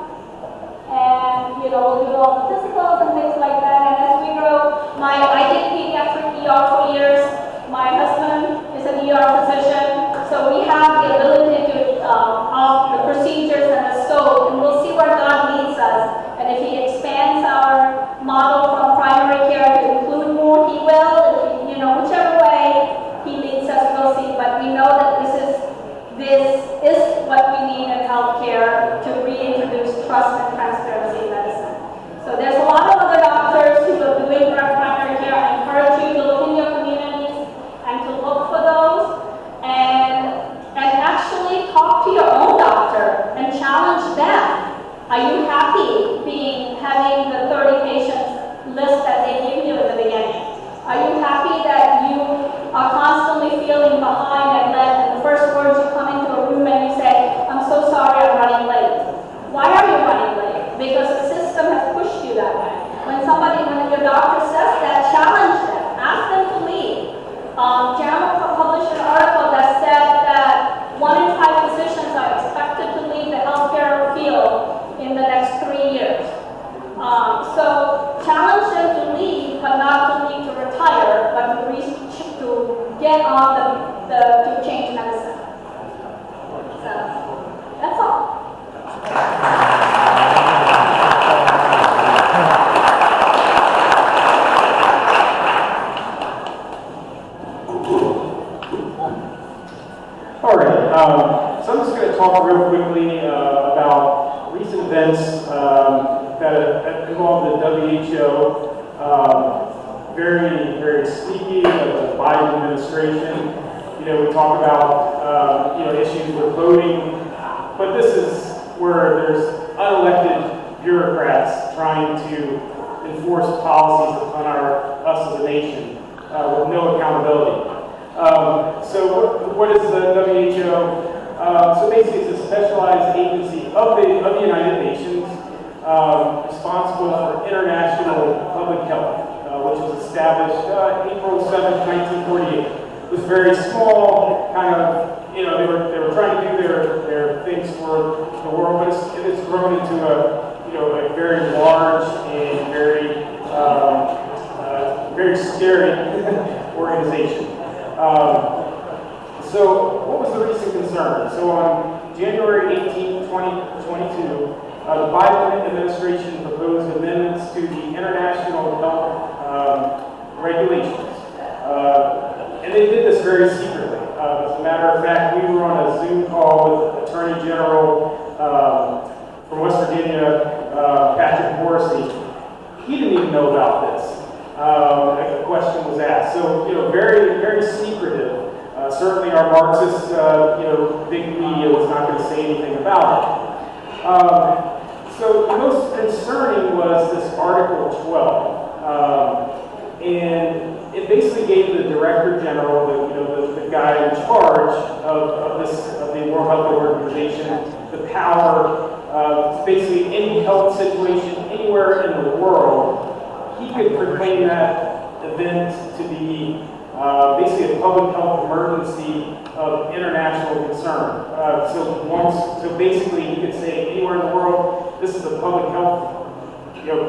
And, we'll do all the physicals and things like that. And as we grow, I did pediatric ER for years. My husband is an ER physician. So we have the ability to of the procedures and the scope, and we'll see where God leads us. And if He expands our model from primary care to include more, He will. If He, whichever way He leads us, we'll see. But we know that this is what we need in healthcare to reintroduce trust and transparency in medicine. So there's a lot of other doctors who are doing direct primary care. I encourage you to look in your communities and to look for those and actually talk to your own doctor and challenge them. Are you happy having the 30 patients list that they give you in the beginning? Are you happy that you are constantly feeling behind and the first words you come into a room and you say, I'm so sorry I'm running late? Why are you running late? Because the system has pushed you that way. When your doctor says that, challenge them. Ask them to leave. JAMA published an article that said that 1 in 5 physicians are expected to leave the healthcare field in the next 3 years. So challenge them to leave, but not to leave to retire, but to get on to change medicine. So that's all. All right, so I'm just going to talk real quickly about recent events that involve the WHO. Very, very sneaky of the Biden administration. We talk about issues with voting, but this is where there's unelected bureaucrats trying to enforce policies upon us as a nation with no accountability. So what is the WHO? So basically it's a specialized agency of the United Nations responsible for international public health, which was established April 7th, 1948. It was very small, kind of, they were trying to do their things for the world, but it has grown into a very large and very scary organization. So what was the recent concern? So on January 18, 2022, the Biden administration proposed amendments to the international health regulations. And they did this very secretly. As a matter of fact, we were on a Zoom call with Attorney General from West Virginia, Patrick Morrissey. He didn't even know about this. The question was asked. So, very, very secretive. Certainly our Marxist, big media was not going to say anything about it. So the most concerning was this Article 12. And it basically gave the Director General, the guy in charge of the World Health Organization, the power of basically any health situation anywhere in the world. He could proclaim that event to be basically a public health emergency of international concern. So basically he could say anywhere in the world, this is a public health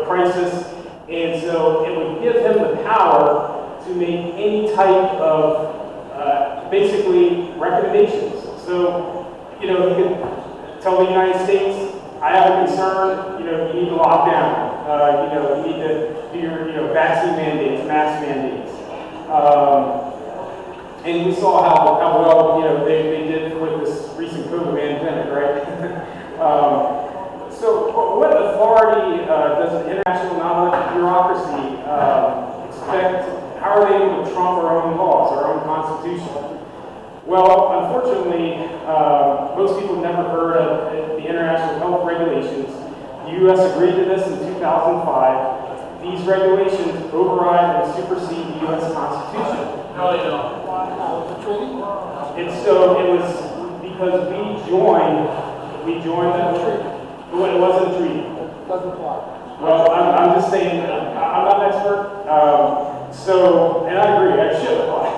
crisis, and so it would give him the power to make any type of basically recommendations. So he could tell the United States, I have a concern, you need to lock down. You need to do your, vaccine mandates, mask mandates. And we saw how well, they did with this recent COVID pandemic, right? So what authority does an international non-elected bureaucracy expect? How are they able to trump our own laws, our own constitution? Well, unfortunately, most people never heard of the international health regulations. The U.S. agreed to this in 2005. These regulations override and supersede the U.S. Constitution. No, they don't. And so it was because we joined that treaty. It wasn't a treaty. Doesn't apply. Well, I'm just saying, I'm not an expert. And I agree, I should apply.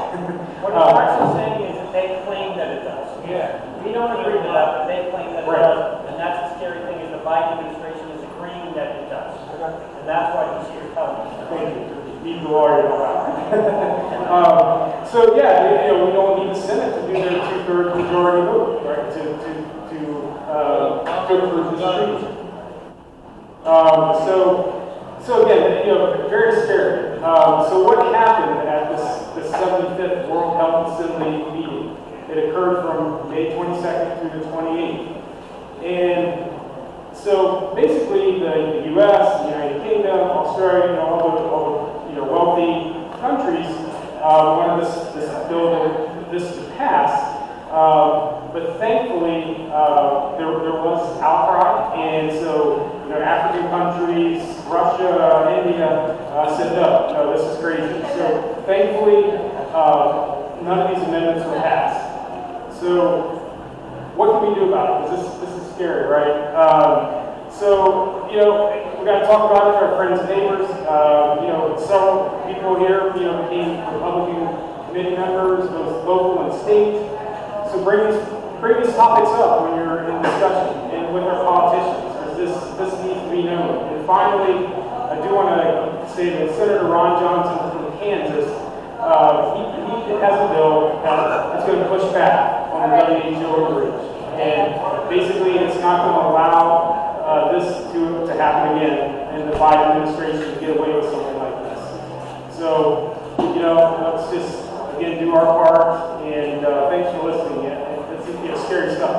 What I'm actually saying is that they claim that it does. Yeah. We don't agree with that, but they claim that it Right. does. And that's the scary thing is the Biden administration is agreeing that it does. And that's why he's here telling us. Thank you. Need the lawyer to know that. So yeah, we don't need the Senate to do their 2/3 majority vote, right? To approve this treaty. So again, very scary. So what happened at this 75th World Health Assembly meeting? It occurred from May 22nd through the 28th. And so basically the U.S., the United Kingdom, Australia, all the wealthy countries wanted this bill to pass. But thankfully, there was outcry, and so African countries, Russia, India said no, this is crazy. So thankfully, none of these amendments were passed. So what can we do about it? Because this is scary, right? We got to talk about it to our friends and neighbors. Several people here, became Republican committee members, both local and state. So bring these topics up when you're in discussion and with our politicians, because this needs to be known. And finally, I do want to say that Senator Ron Johnson from Kansas, he has a bill that's going to push back on the WHO overreach. And basically, it's not going to allow this to happen again, and the Biden administration to get away with something like this. So, let's just, again, do our part, and thanks for listening. It's scary stuff.